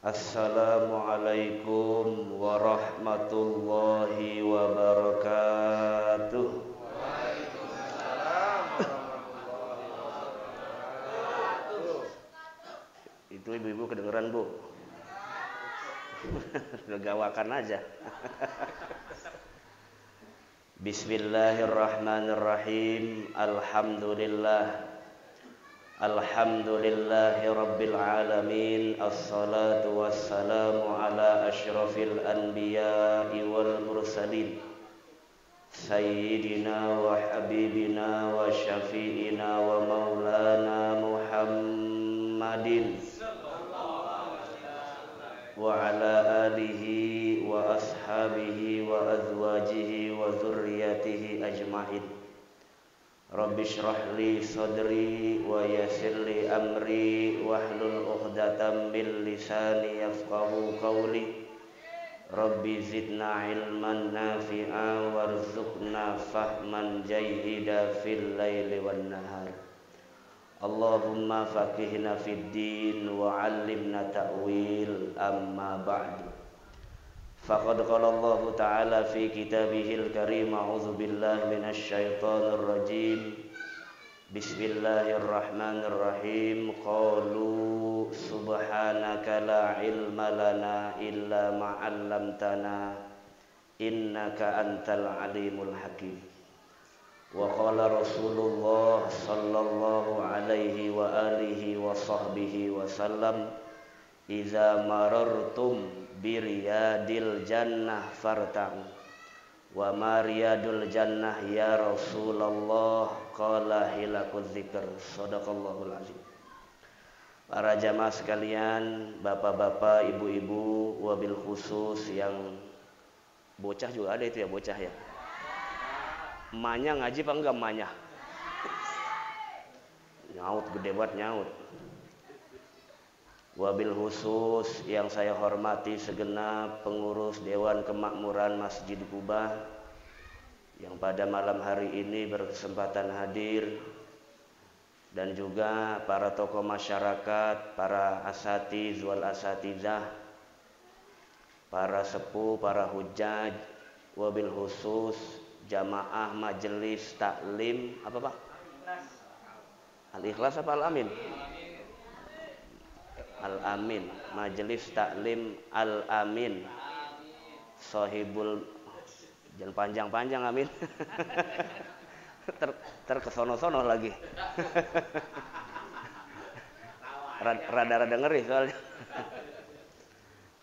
Assalamualaikum warahmatullahi wabarakatuh. Waalaikumsalam warahmatullahi wabarakatuh. Itu ibu-ibu kedengeran, Bu? Gawakan aja. Bismillahirrahmanirrahim. Alhamdulillahi rabbil alamin. Assalatu wassalamu ala asyrafil anbiya'i wal mursalin Sayyidina wa habibina wa syafi'ina wa maulana Muhammadin wa ala alihi wa ashabihi wa azwajihi wa dzurriyyatihi ajma'in. Rabbi shrah li sadri wa yassir li amri wahlul 'uqdatam min lisani yafqahu qawli. Rabbi zidna ilman nafi'a warzuqna fahman jayyida fil laili wan nahar. Allahumma faqihna fid din wa 'allimna ta'wil, amma ba'du. Faqad qala Allah Ta'ala fi kitabihil karim, a'udzu billahi minasy syaithanir rajim. Bismillahirrahmanirrahim. Qalu subhanaka la ilma lana illa ma 'allamtana innaka antal alimul hakim. Wa qala Rasulullah sallallahu alaihi wa alihi wa sahbihi wa sallam, iza marartum biriyadil jannah farta'u. Wa mariyadul jannah ya Rasulullah, qala hilakul dzikr. Shadaqallahul azim. Para jamaah sekalian, bapak-bapak, ibu-ibu, wabil khusus yang bocah juga ada itu ya, bocah ya. Emaknya ngaji apa enggak emaknya? Nyaut, gede banget nyaut. Wabil khusus yang saya hormati segenap pengurus Dewan Kemakmuran Masjid Kubah yang pada malam hari ini berkesempatan hadir, dan juga para tokoh masyarakat, para asatiz wal asatizah, para sepuh, para hujjaj, wabil khusus jamaah majelis taklim apa Pak? Al-Ikhlas apa Al-Amin? Al-Amin, majelis taklim Al-Amin, sahibul, jangan panjang-panjang amin. Terkesono-sono lagi. Rada-rada ngeri soalnya.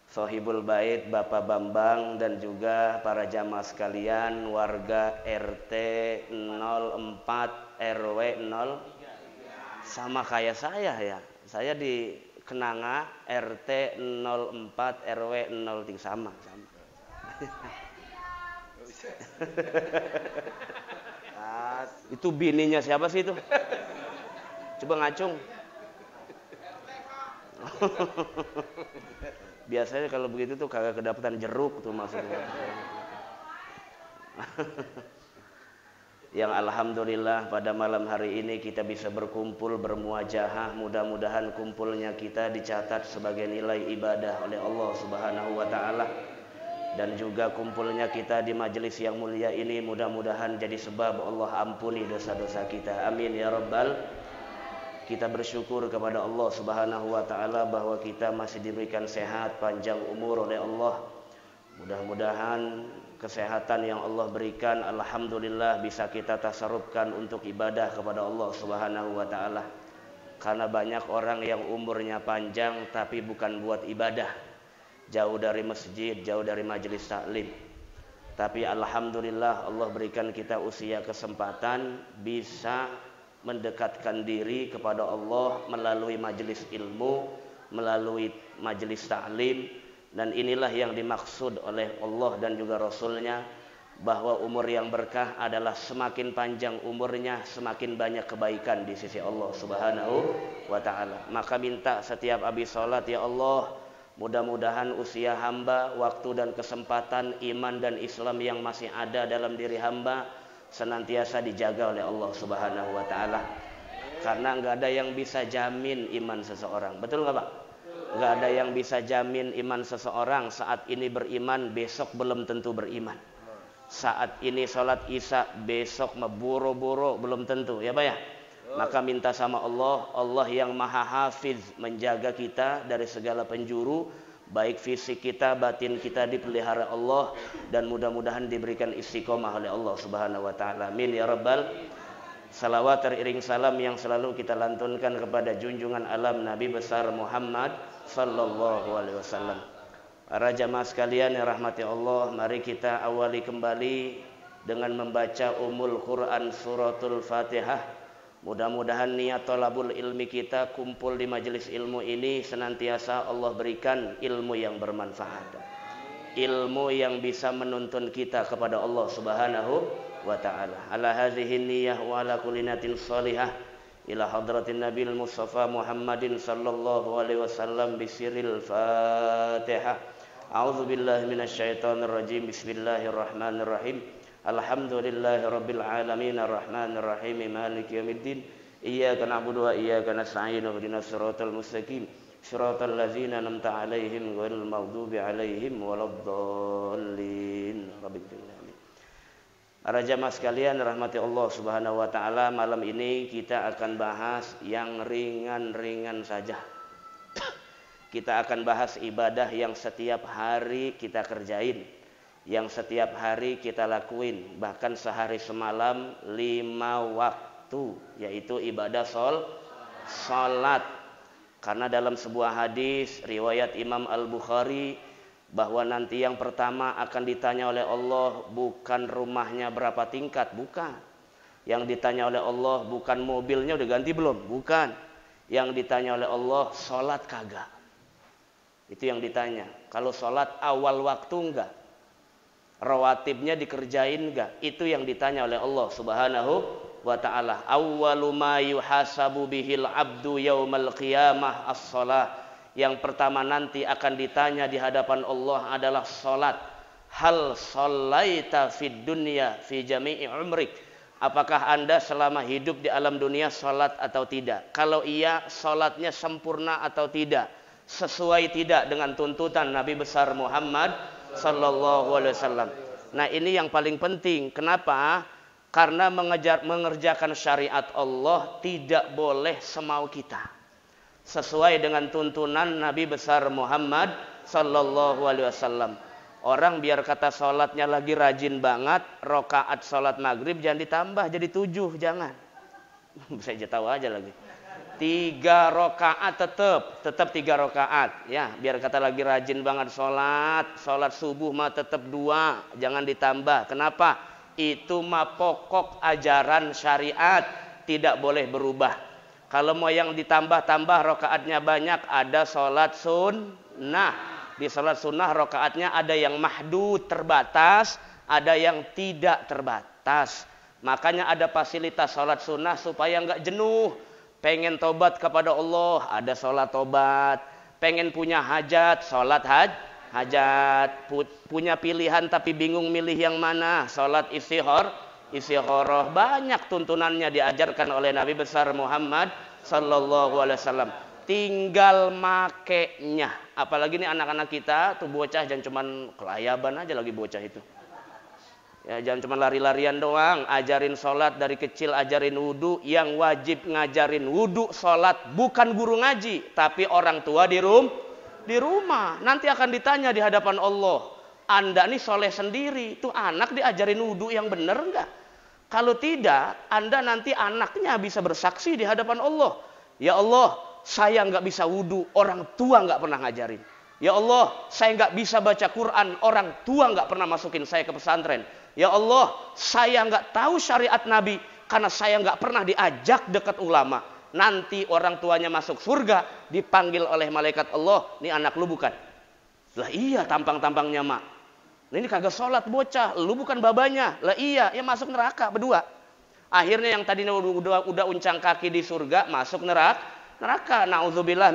Sahibul Bait Bapak Bambang dan juga para jamaah sekalian, warga RT 04 RW 0 sama kayak saya ya. Saya di Kenanga RT 04 RW 03 sama. Itu bininya siapa sih itu? Coba ngacung. Biasanya kalau begitu tuh kagak kedapatan jeruk tuh maksudnya. Yang alhamdulillah pada malam hari ini kita bisa berkumpul bermuajahah. Mudah-mudahan kumpulnya kita dicatat sebagai nilai ibadah oleh Allah Subhanahu wa taala, dan juga kumpulnya kita di majelis yang mulia ini mudah-mudahan jadi sebab Allah ampuni dosa-dosa kita. Amin ya rabbal. Kita bersyukur kepada Allah Subhanahu wa taala bahwa kita masih diberikan sehat panjang umur oleh Allah. Mudah-mudahan kesehatan yang Allah berikan alhamdulillah bisa kita tasarrufkan untuk ibadah kepada Allah Subhanahu wa taala. Karena banyak orang yang umurnya panjang tapi bukan buat ibadah, jauh dari masjid, jauh dari majelis taklim. Tapi alhamdulillah Allah berikan kita usia kesempatan bisa mendekatkan diri kepada Allah melalui majelis ilmu, melalui majelis taklim. Dan inilah yang dimaksud oleh Allah dan juga Rasulnya, bahwa umur yang berkah adalah semakin panjang umurnya, semakin banyak kebaikan di sisi Allah Subhanahu wa ta'ala. Maka minta setiap habis sholat, ya Allah, mudah-mudahan usia hamba, waktu dan kesempatan, iman dan Islam yang masih ada dalam diri hamba senantiasa dijaga oleh Allah Subhanahu wa ta'ala. Karena nggak ada yang bisa jamin iman seseorang. Betul nggak Pak? Nggak ada yang bisa jamin iman seseorang. Saat ini beriman, besok belum tentu beriman. Saat ini sholat isya, besok boro-boro belum tentu. Ya Pak ya? Maka minta sama Allah, Allah yang maha hafiz, menjaga kita dari segala penjuru, baik fisik kita, batin kita dipelihara Allah, dan mudah-mudahan diberikan istiqomah oleh Allah Subhanahu wa taala. Amin ya rabbal. Salawat teriring salam yang selalu kita lantunkan kepada junjungan alam Nabi besar Muhammad sallallahu alaihi wasallam. Para jamaah sekalian yang rahmati Allah, mari kita awali kembali dengan membaca Ummul Quran suratul Fatihah. Mudah-mudahan niat thalabul ilmi kita kumpul di majelis ilmu ini senantiasa Allah berikan ilmu yang bermanfaat. Ilmu yang bisa menuntun kita kepada Allah Subhanahu wa taala. Ala hadhihi niyyah wa ala kulli niyatin shalihah ila hadratin Nabil Mustafa Muhammadin sallallahu alaihi wasallam bisirril Fatihah. A'udzu billahi minasyaitonir rajim. Bismillahirrahmanirrahim. Alhamdulillahi rabbil alamin arrahmanir rahim maliki yaumiddin iyyaka na'budu wa iyyaka nasta'in ihdinas siratal mustaqim siratal ladzina an'amta 'alaihim ghairil maghdubi 'alaihim waladdallin. Para jamaah sekalian rahmati Allah Subhanahu wa taala, malam ini kita akan bahas yang ringan-ringan saja. Kita akan bahas ibadah yang setiap hari kita kerjain, yang setiap hari kita lakuin, bahkan sehari semalam 5 waktu, yaitu ibadah salat. Karena dalam sebuah hadis riwayat Imam Al-Bukhari bahwa nanti yang pertama akan ditanya oleh Allah bukan rumahnya berapa tingkat, bukan. Yang ditanya oleh Allah bukan mobilnya udah ganti belum, bukan. Yang ditanya oleh Allah salat kagak. Itu yang ditanya. Kalau salat awal waktu enggak, rawatibnya dikerjain enggak? Itu yang ditanya oleh Allah Subhanahu wa taala. Awwalu ma yuhasabu bihil abdu yaumal qiyamah as-shalah. Yang pertama nanti akan ditanya di hadapan Allah adalah salat. Hal shallaita fid dunya fi jami'i umrik. Apakah Anda selama hidup di alam dunia salat atau tidak? Kalau iya, salatnya sempurna atau tidak? Sesuai tidak dengan tuntutan Nabi besar Muhammad sallallahu alaihi wasallam. Nah, ini yang paling penting. Kenapa? Karena mengerjakan syariat Allah tidak boleh semau kita. Sesuai dengan tuntunan Nabi besar Muhammad sallallahu alaihi wasallam. Orang biar kata salatnya lagi rajin banget, rakaat salat maghrib jangan ditambah jadi 7, jangan. Bisa aja tahu aja lagi. 3 rakaat tetap 3 rakaat ya, biar kata lagi rajin banget salat subuh mah tetap 2, jangan ditambah. Kenapa? Itu mah pokok ajaran syariat, tidak boleh berubah. Kalau mau yang ditambah-tambah rakaatnya banyak, ada salat sunnah. Di salat sunnah rakaatnya ada yang mahdud terbatas, ada yang tidak terbatas. Makanya ada fasilitas salat sunnah supaya enggak jenuh. Pengen tobat kepada Allah, ada sholat tobat. Pengen punya hajat, sholat hajat. Punya pilihan tapi bingung milih yang mana, sholat istikharah. Banyak tuntunannya diajarkan oleh Nabi besar Muhammad sallallahu alaihi wasallam. Tinggal makainya. Apalagi nih anak-anak kita tuh bocah, jangan cuman kelayaban aja lagi bocah itu. Ya, jangan cuma lari-larian doang. Ajarin sholat dari kecil, ajarin wudu. Yang wajib ngajarin wudu, sholat bukan guru ngaji, tapi orang tua di rumah. Nanti akan ditanya di hadapan Allah, Anda nih soleh sendiri, tuh anak diajarin wudu yang benar enggak? Kalau tidak, Anda nanti anaknya bisa bersaksi di hadapan Allah. Ya Allah, saya enggak bisa wudu, orang tua enggak pernah ngajarin. Ya Allah, saya enggak bisa baca Quran, orang tua enggak pernah masukin saya ke pesantren. Ya Allah, saya enggak tahu syariat Nabi karena saya enggak pernah diajak dekat ulama. Nanti orang tuanya masuk surga, dipanggil oleh malaikat Allah, "Nih anak lu bukan?" Lah iya, tampang-tampangnya mak. Ini kagak sholat bocah, lu bukan babanya. Lah iya, ya masuk neraka berdua. Akhirnya yang tadinya udah uncang kaki di surga, masuk neraka. Nauzubillah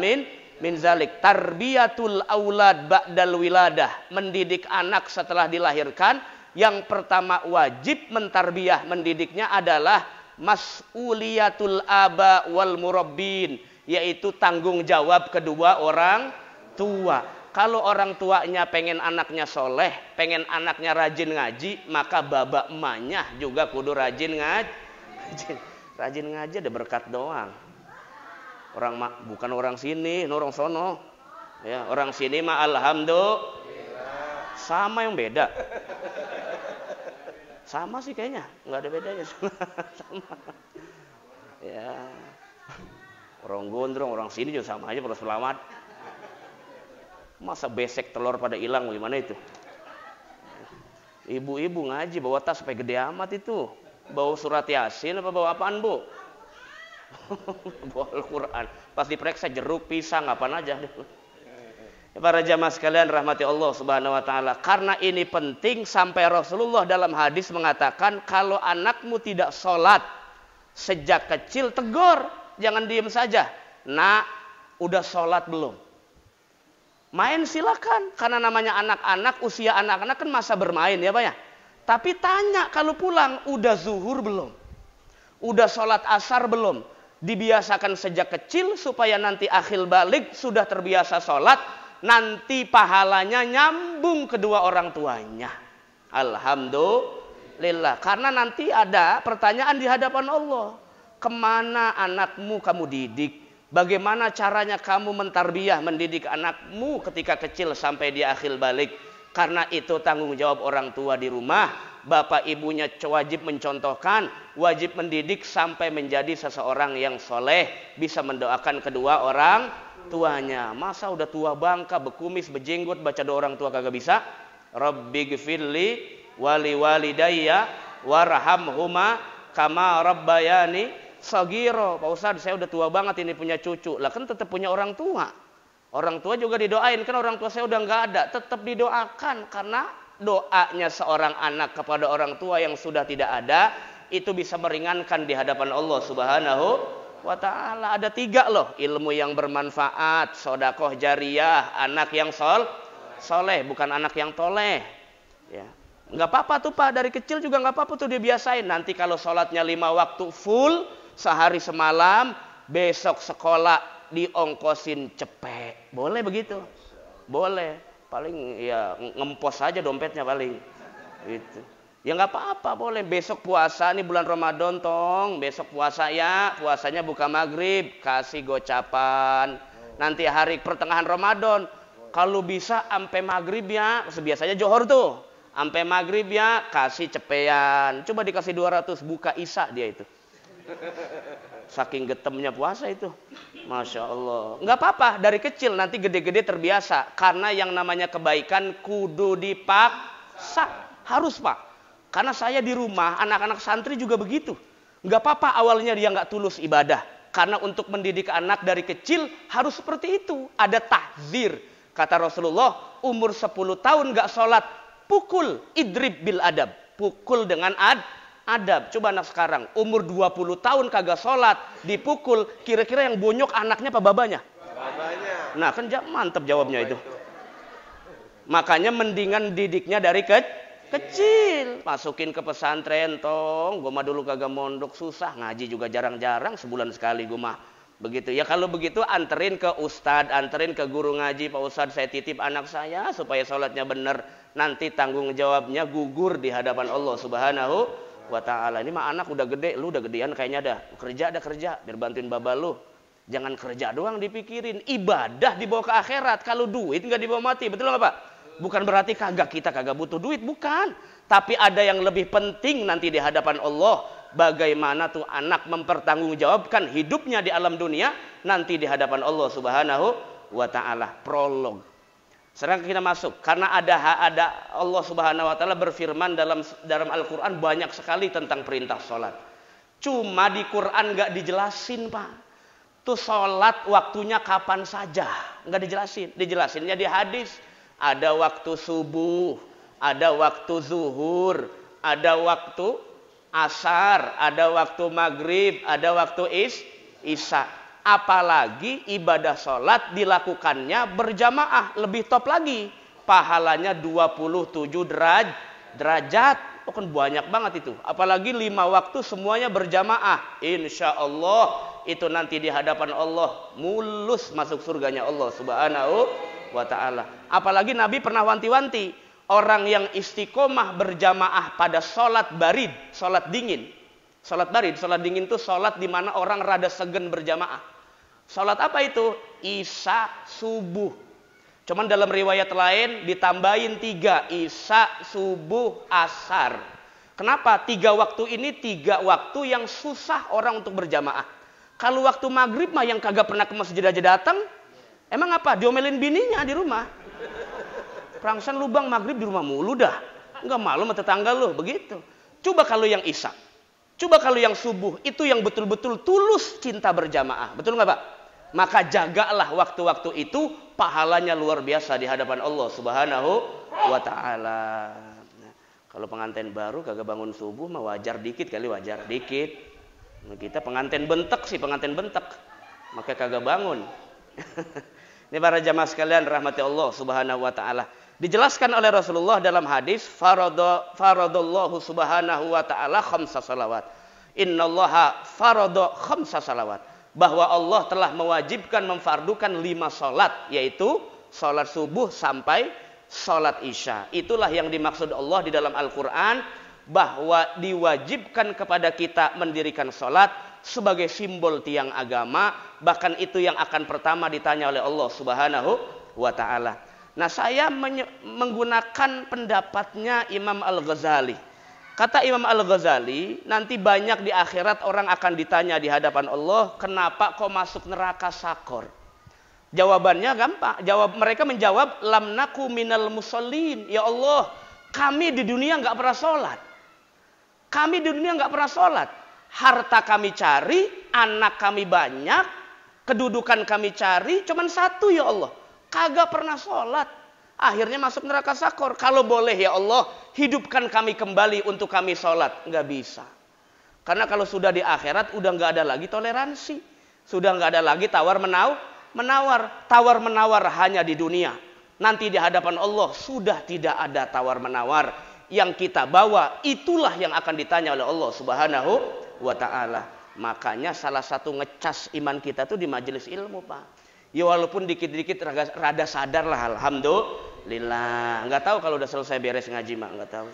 min zalik. Tarbiyatul aulad ba'dal wiladah. Mendidik anak setelah dilahirkan. Yang pertama wajib mentarbiyah, mendidiknya adalah mas'uliyatul aba wal murabbin, yaitu tanggung jawab kedua orang tua. Kalau orang tuanya pengen anaknya soleh, pengen anaknya rajin ngaji, maka baba emaknya juga kudu rajin ngaji. Rajin ngaji ada berkat doang. Bukan orang sini, orang sono. Ya, orang sini mah alhamdulillah. Sama yang beda. Sama sih kayaknya, nggak ada bedanya. Sama. Ya. Orang gondrong, orang sini juga sama aja pada selamat. Masa besek telur pada hilang gimana itu? Ibu-ibu ngaji bawa tas sampai gede amat itu. Bawa surat Yasin apa bawa apaan, Bu? Bawa Al-Quran. Pas diperiksa jeruk, pisang, apaan aja. Para jamaah sekalian rahmati Allah Subhanahu wa taala. Karena ini penting sampai Rasulullah dalam hadis mengatakan kalau anakmu tidak sholat sejak kecil tegur, jangan diem saja. Nak, udah sholat belum? Main silakan, karena namanya anak-anak, usia anak-anak kan masa bermain ya Pak ya. Tapi tanya kalau pulang, udah zuhur belum? Udah sholat asar belum? Dibiasakan sejak kecil supaya nanti akhir balik sudah terbiasa sholat. Nanti pahalanya nyambung kedua orang tuanya. Alhamdulillah. Karena nanti ada pertanyaan di hadapan Allah. Kemana anakmu kamu didik? Bagaimana caranya kamu mentarbiyah, mendidik anakmu ketika kecil sampai di akhir balik? Karena itu tanggung jawab orang tua di rumah. Bapak ibunya wajib mencontohkan, wajib mendidik sampai menjadi seseorang yang soleh. Bisa mendoakan kedua orang tuanya. Masa udah tua bangka, bekumis, bejenggot, baca doa orang tua kagak bisa? Rabbighfirli wali walidayya warhamhuma kama rabbayani shagiro. Pak Ustadz, saya udah tua banget ini punya cucu. Lah kan tetap punya orang tua. Orang tua juga didoain, kan orang tua saya udah nggak ada. Tetap didoakan karena doanya seorang anak kepada orang tua yang sudah tidak ada itu bisa meringankan di hadapan Allah Subhanahu wa ta'ala. Ada 3 loh, ilmu yang bermanfaat, sodakoh jariyah, anak yang soleh, bukan anak yang toleh ya. Nggak apa-apa tuh Pak, dari kecil juga nggak apa-apa tuh dibiasain. Nanti kalau sholatnya 5 waktu full sehari semalam, besok sekolah diongkosin cepet, boleh begitu? Boleh, paling ya ngempos aja dompetnya paling gitu. Ya nggak apa-apa, boleh. Besok puasa nih bulan Ramadan tong. Besok puasa ya, puasanya buka maghrib, kasih gocapan. Nanti hari pertengahan Ramadan, kalau bisa sampai maghrib ya, biasanya johor tuh. Sampai maghrib ya, kasih cepean. Coba dikasih 200, buka isya dia itu. Saking getemnya puasa itu. Masya Allah. Nggak apa-apa, dari kecil nanti gede-gede terbiasa. Karena yang namanya kebaikan kudu dipaksa. Harus Pak. Karena saya di rumah, anak-anak santri juga begitu. Nggak apa-apa awalnya dia nggak tulus ibadah. Karena untuk mendidik anak dari kecil harus seperti itu. Ada tahzir. Kata Rasulullah, umur 10 tahun nggak sholat, pukul, idrib bil adab. Pukul dengan adab. Coba anak sekarang, umur 20 tahun kagak sholat, dipukul, kira-kira yang bonyok anaknya apa babanya? Babanya. Nah kan mantep jawabnya itu. Makanya mendingan didiknya dari kecil, masukin ke pesantren tong. Gue mah dulu kagak mondok, susah, ngaji juga jarang-jarang, sebulan sekali gue mah begitu. Ya kalau begitu anterin ke ustadz, anterin ke guru ngaji. Pak Ustadz, saya titip anak saya supaya sholatnya bener. Nanti tanggung jawabnya gugur di hadapan Allah Subhanahu wa ta'ala. Ini mah anak udah gede, lu udah gedean kayaknya dah. Kerja biar bantuin baba lu. Jangan kerja doang dipikirin, ibadah dibawa ke akhirat. Kalau duit nggak dibawa mati, betul nggak Pak? Bukan berarti kita kagak butuh duit, bukan. Tapi ada yang lebih penting nanti di hadapan Allah. Bagaimana tuh anak mempertanggungjawabkan hidupnya di alam dunia nanti di hadapan Allah Subhanahu wa ta'ala. Prolog. Sekarang kita masuk. Karena ada Allah Subhanahu wa ta'ala berfirman dalam Al-Quran banyak sekali tentang perintah sholat. Cuma di Quran nggak dijelasin Pak. Tuh sholat waktunya kapan saja. Nggak dijelasin. Dijelasinnya di hadis. Ada waktu subuh, ada waktu zuhur, ada waktu asar, ada waktu maghrib, ada waktu isya. Apalagi ibadah sholat dilakukannya berjamaah, lebih top lagi. Pahalanya 27 derajat. Oh kan banyak banget itu. Apalagi 5 waktu semuanya berjamaah. Insya Allah itu nanti di hadapan Allah mulus masuk surganya Allah Subhanahu wa ta'ala. Apalagi Nabi pernah wanti-wanti orang yang istiqomah berjamaah pada sholat barid, sholat dingin. Sholat barid, sholat dingin itu sholat di mana orang rada segen berjamaah. Sholat apa itu? Isya, subuh. Cuman dalam riwayat lain ditambahin 3, isya, subuh, asar. Kenapa? 3 waktu ini 3 waktu yang susah orang untuk berjamaah. Kalau waktu maghrib mah yang kagak pernah ke masjid aja datang, emang apa? Diomelin bininya di rumah. Perangsan lubang maghrib di rumah mulu dah. Enggak malu sama tetangga lu, begitu. Coba kalau yang isya, coba kalau yang subuh, itu yang betul-betul tulus cinta berjamaah. Betul nggak Pak? Maka jagalah waktu-waktu itu, pahalanya luar biasa di hadapan Allah Subhanahu wa ta'ala. Nah, kalau pengantin baru kagak bangun subuh mah wajar dikit kali, wajar dikit. Nah, kita pengantin bentek sih, pengantin bentek. Maka kagak bangun. Ini para jamaah sekalian rahmati Allah Subhanahu wa ta'ala. Dijelaskan oleh Rasulullah dalam hadis, faradallahu subhanahu wa ta'ala khamsa salawat. Innallaha farada khamsa salawat. Bahwa Allah telah mewajibkan memfardukan 5 salat, yaitu salat subuh sampai salat isya. Itulah yang dimaksud Allah di dalam Al-Quran, bahwa diwajibkan kepada kita mendirikan salat sebagai simbol tiang agama. Bahkan itu yang akan pertama ditanya oleh Allah Subhanahu wa ta'ala. Nah, saya menggunakan pendapatnya Imam Al-Ghazali. Kata Imam Al-Ghazali, nanti banyak di akhirat orang akan ditanya di hadapan Allah, kenapa kau masuk neraka sakor? Jawabannya gampang. Mereka menjawab, lam naku minal musallin. Ya Allah, kami di dunia nggak pernah sholat. Kami di dunia nggak pernah sholat. Harta kami cari, anak kami banyak, kedudukan kami cari, cuman 1 ya Allah. Kagak pernah sholat. Akhirnya masuk neraka sakor. Kalau boleh ya Allah, hidupkan kami kembali untuk kami sholat. Nggak bisa. Karena kalau sudah di akhirat, udah nggak ada lagi toleransi. Sudah nggak ada lagi tawar-menawar. Tawar-menawar hanya di dunia. Nanti di hadapan Allah, sudah tidak ada tawar-menawar. Yang kita bawa, itulah yang akan ditanya oleh Allah Subhanahu wa ta'ala. Makanya salah satu ngecas iman kita tuh di majelis ilmu, Pak. Ya walaupun dikit-dikit rada sadar lah, alhamdulillah. Nggak tahu kalau udah selesai beres ngaji mak, nggak tahu.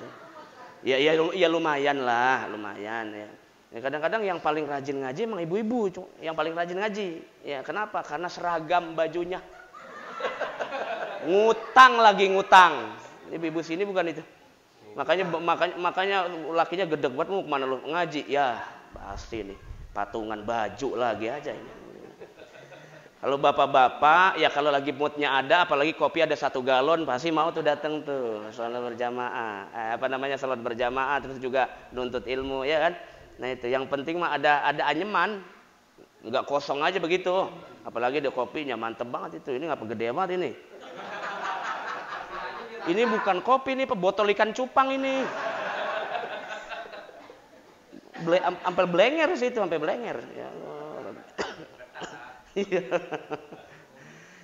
Ya lumayan lah, lumayan ya. Kadang-kadang yang paling rajin ngaji emang ibu-ibu, yang paling rajin ngaji. Ya kenapa? Karena seragam bajunya. Ngutang lagi ngutang. Ibu-ibu sini bukan itu. Makanya lakinya gedeg banget, mau kemana lu ngaji? Ya pasti nih patungan baju lagi aja ini. Kalau bapak-bapak, ya kalau lagi moodnya ada, apalagi kopi ada 1 galon, pasti mau tuh datang tuh sholat berjamaah. Sholat berjamaah, terus juga nuntut ilmu, ya kan? Nah itu, yang penting mah ada anyeman, nggak kosong aja begitu. Apalagi ada kopinya, mantep banget itu. Ini ngapa gede banget ini? Ini bukan kopi nih, botol ikan cupang ini. Sampai blenger sih itu, sampai blenger. Ya.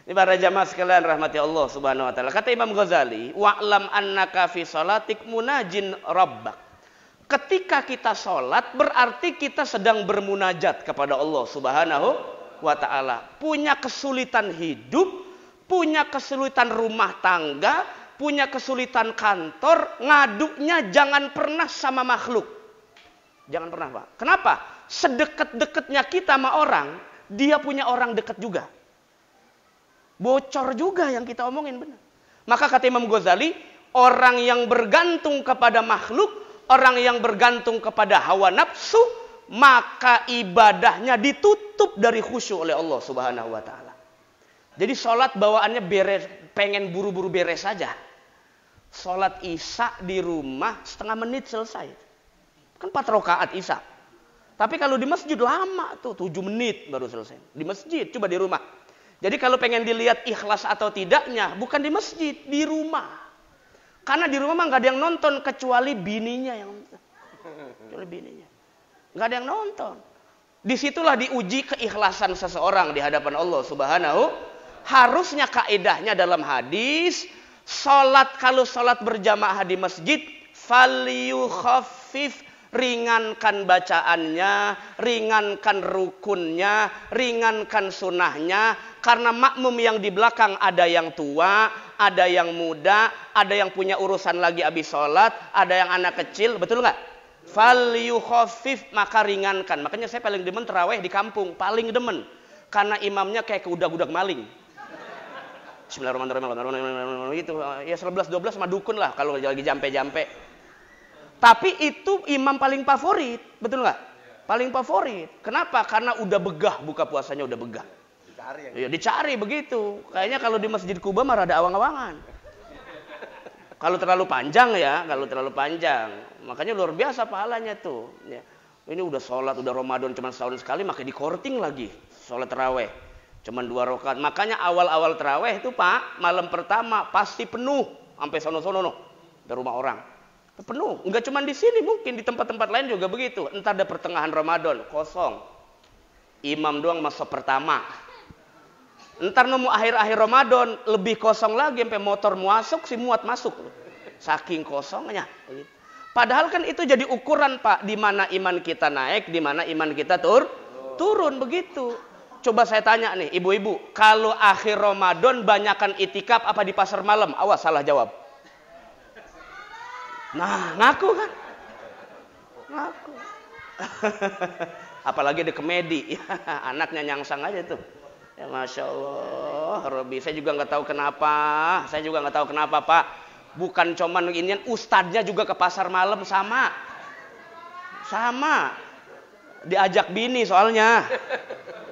Ini para jamaah sekalian rahmati Allah Subhanahu wa ta'ala. Kata Imam Ghazali, wa'lam annaka fi salatik munajin rabbak. Ketika kita sholat, berarti kita sedang bermunajat kepada Allah Subhanahu wa ta'ala. Punya kesulitan hidup, punya kesulitan rumah tangga, punya kesulitan kantor, ngaduknya jangan pernah sama makhluk. Jangan pernah, Pak. Kenapa? Sedekat-dekatnya kita sama orang, dia punya orang dekat juga. Bocor juga yang kita omongin, benar. Maka kata Imam Ghazali, orang yang bergantung kepada makhluk, orang yang bergantung kepada hawa nafsu, maka ibadahnya ditutup dari khusyuk oleh Allah Subhanahu wa ta'ala. Jadi sholat bawaannya beres, pengen buru-buru beres saja. Sholat isya di rumah 1/2 menit selesai. Kan 4 rakaat isya. Tapi kalau di masjid lama tuh 7 menit baru selesai. Di masjid, coba di rumah. Jadi kalau pengen dilihat ikhlas atau tidaknya, bukan di masjid, di rumah. Karena di rumah mah nggak ada yang nonton kecuali bininya yang nonton. Kecuali bininya. Nggak ada yang nonton. Disitulah diuji keikhlasan seseorang di hadapan Allah Subhanahu. Harusnya kaedahnya dalam hadis, kalau sholat berjamaah di masjid, falyukhaffif, ringankan bacaannya, ringankan rukunnya, ringankan sunnahnya. Karena makmum yang di belakang ada yang tua, ada yang muda, ada yang punya urusan lagi habis sholat, ada yang anak kecil, betul nggak? Falyukhaffif, maka ringankan. Makanya saya paling demen terawih di kampung, paling demen. Karena imamnya kayak keudak-udak maling. Bismillahirrahmanirrahim gitu. Ya 11-12 sama dukun lah kalau lagi jampe-jampe. Tapi itu imam paling favorit, betul nggak? Paling favorit. Kenapa? Karena udah begah, buka puasanya udah begah. Ya, dicari begitu. Kayaknya kalau di Masjid Kuba mah ada awang-awangan. Kalau terlalu panjang ya, kalau terlalu panjang. Makanya luar biasa pahalanya tuh. Ya. Ini udah sholat, udah Ramadan cuma setahun sekali, makanya dikorting lagi. Sholat taraweh. Cuma 2 rakaat. Makanya awal-awal taraweh itu Pak, malam pertama pasti penuh. Sampai sono-sono dari rumah orang. Penuh. Enggak cuma di sini, mungkin di tempat-tempat lain juga begitu. Entar ada pertengahan Ramadan, kosong. Imam doang masuk pertama. Entar nemu akhir-akhir Ramadan lebih kosong lagi, sampai motor masuk si muat masuk, saking kosongnya. Padahal kan itu jadi ukuran Pak, di mana iman kita naik, di mana iman kita turun begitu. Coba saya tanya nih ibu-ibu, kalau akhir Ramadan banyakan itikaf apa di pasar malam? Awas salah jawab. Nah ngaku kan? Ngaku. Apalagi ada kemedi, anaknya nyangsang aja tuh. Ya Masya Allah, Robi. Saya juga nggak tahu kenapa. Pak. Bukan cuman ini, ustadznya juga ke pasar malam sama. Diajak bini soalnya.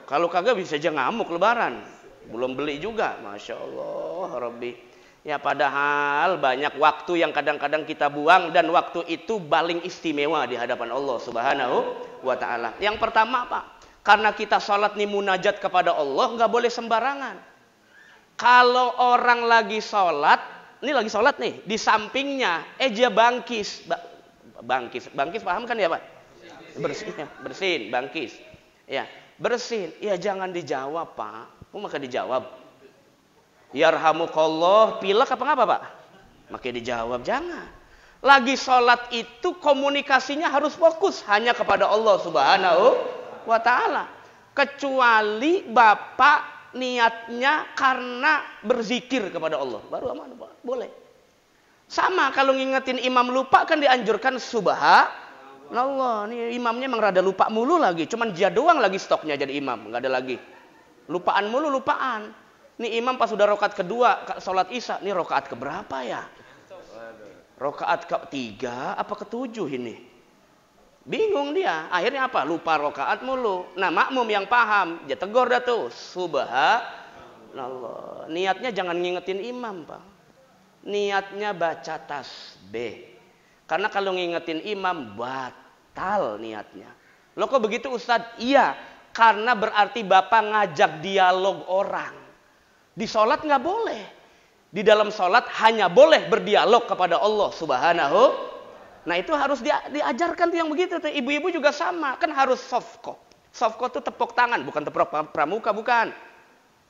Kalau kagak bisa aja ngamuk lebaran. Belum beli juga, Masya Allah, Robi. Ya padahal banyak waktu yang kadang-kadang kita buang, dan waktu itu paling istimewa di hadapan Allah Subhanahu wa Ta'ala. Yang pertama Pak, karena kita sholat nih munajat kepada Allah, nggak boleh sembarangan. Kalau orang lagi sholat nih, di sampingnya, dia bangkis. Bangkis paham kan ya Pak? Bersin, bangkis. Ya, bersin. Ya jangan dijawab Pak. Kok maka dijawab? Yarhamukallah, pilek apa ngapa Pak? Maka dijawab, jangan. Lagi sholat itu komunikasinya harus fokus hanya kepada Allah Subhanahu wa Ta'ala. Kecuali bapak niatnya karena berzikir kepada Allah, baru aman boleh. Sama kalau ngingetin imam lupa kan dianjurkan subhanallah. Nih imamnya emang rada lupa mulu lagi, cuman dia doang lagi stoknya jadi imam, nggak ada lagi. Lupaan mulu. Nih imam pas sudah rakaat kedua sholat isya, nih rakaat keberapa ya? Rakaat ke-3 apa ke-7 ini? Bingung dia, akhirnya apa? Lupa rokaat mulu. Nah makmum yang paham, dia tegur dah tuh, subhanallah. Niatnya jangan ngingetin imam Pak. Niatnya baca tasbih. Karena kalau ngingetin imam, batal niatnya. Loh kok begitu Ustadz? Iya, karena berarti Bapak ngajak dialog orang. Di sholat nggak boleh. Di dalam sholat hanya boleh berdialog kepada Allah Subhanahu. Nah itu harus diajarkan tuh yang begitu tuh. Ibu-ibu juga sama, kan harus softko. Softko tuh tepuk tangan, bukan tepuk pramuka, bukan.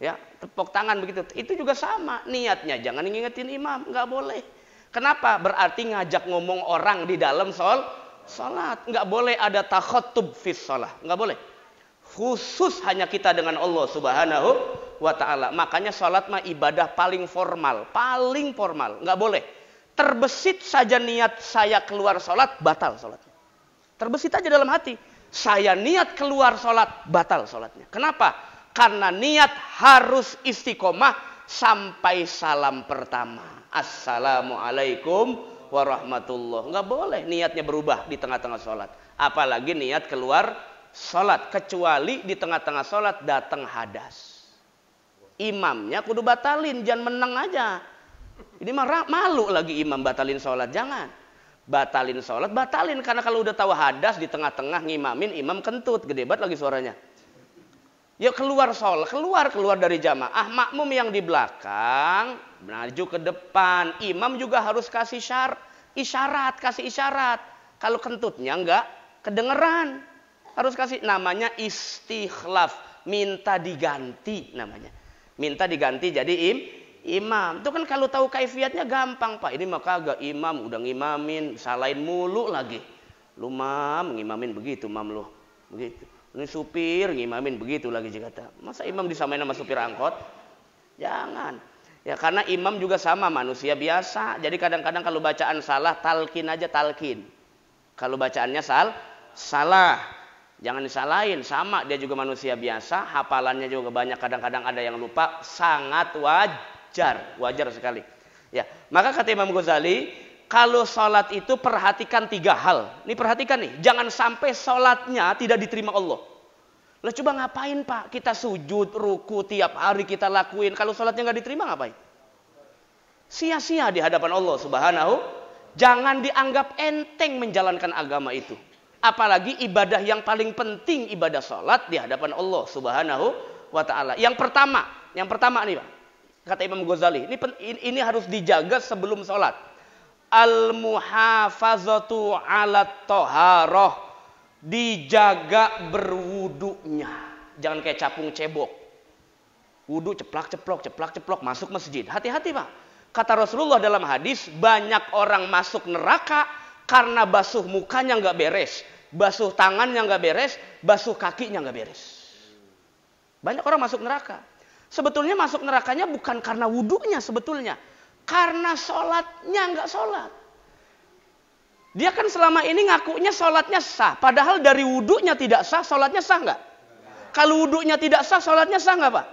Ya, tepuk tangan begitu. Itu juga sama, niatnya jangan ngingetin imam, nggak boleh. Kenapa? Berarti ngajak ngomong orang di dalam sholat. Nggak boleh ada takhattub fis sholat, nggak boleh. Khusus hanya kita dengan Allah Subhanahu wa Ta'ala. Makanya sholat mah ibadah paling formal, nggak boleh. Terbesit saja niat saya keluar sholat, batal sholatnya. Terbesit aja dalam hati, saya niat keluar sholat, batal sholatnya. Kenapa? Karena niat harus istiqomah sampai salam pertama. Assalamualaikum warahmatullah. Nggak boleh niatnya berubah di tengah-tengah sholat. Apalagi niat keluar sholat. Kecuali di tengah-tengah sholat datang hadas. Imamnya kudu batalin, jangan menang aja. Ini malu lagi imam batalin sholat. Jangan. Batalin sholat, batalin. Karena kalau udah tahu hadas di tengah-tengah ngimamin, imam kentut. Gede banget lagi suaranya. Ya keluar sholat, keluar dari jamaah. Makmum yang di belakang, maju ke depan. Imam juga harus kasih isyarat. Kalau kentutnya enggak kedengeran. Harus kasih, namanya istikhlaf. Minta diganti namanya. Minta diganti jadi imam. Itu kan kalau tahu kaifiatnya gampang Pak. Ini mah kagak, imam udah ngimamin, salahin mulu lagi. Lu mam ngimamin begitu mam lu. Begitu. Ini supir ngimamin begitu lagi kata. Masa imam disamain sama supir angkot? Jangan. Ya karena imam juga sama manusia biasa. Jadi kadang-kadang kalau bacaan salah talqin aja talqin. Kalau bacaannya salah. Jangan disalahin, sama dia juga manusia biasa, hafalannya juga banyak, kadang-kadang ada yang lupa, sangat wajar sekali. Ya, maka kata Imam Ghazali, kalau sholat itu perhatikan 3 hal. Ini perhatikan nih, jangan sampai sholatnya tidak diterima Allah. Lah coba ngapain Pak? Kita sujud, ruku tiap hari kita lakuin, kalau sholatnya nggak diterima ngapain? Sia-sia di hadapan Allah Subhanahu. Jangan dianggap enteng menjalankan agama itu. Apalagi ibadah yang paling penting, ibadah sholat di hadapan Allah Subhanahu wa ta'ala. Yang pertama nih Pak, kata Imam Ghazali, ini harus dijaga sebelum sholat. Al-muhafazatu ala toharoh, dijaga berwudunya. Jangan kayak capung cebok. Wudu ceplak-ceplok masuk masjid. Hati-hati Pak. Kata Rasulullah dalam hadis, banyak orang masuk neraka karena basuh mukanya nggak beres, basuh tangannya nggak beres, basuh kakinya nggak beres. Banyak orang masuk neraka. Sebetulnya masuk nerakanya bukan karena wudunya sebetulnya, karena sholatnya nggak sholat. Dia kan selama ini ngakunya sholatnya sah, padahal dari wudunya tidak sah, sholatnya sah nggak? Kalau wudunya tidak sah, sholatnya sah nggak Pak?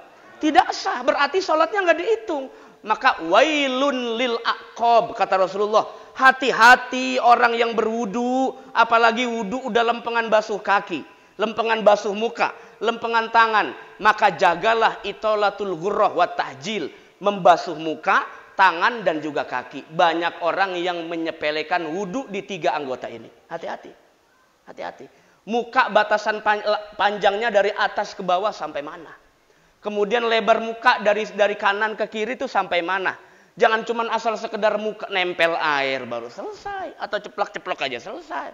Tidak sah, berarti sholatnya nggak dihitung. Maka wailun lil aqab, kata Rasulullah. Hati-hati orang yang berwudu, apalagi wudu udah lempengan basuh kaki, lempengan basuh muka, lempengan tangan. Maka jagalah itolatul ghurrah wa tahjil, membasuh muka, tangan dan juga kaki. Banyak orang yang menyepelekan wudu di 3 anggota ini. Hati-hati. Hati-hati. Muka batasan panjangnya dari atas ke bawah sampai mana? Kemudian lebar muka dari kanan ke kiri itu sampai mana? Jangan cuma asal sekedar muka nempel air baru selesai. Atau ceplok-ceplok aja selesai.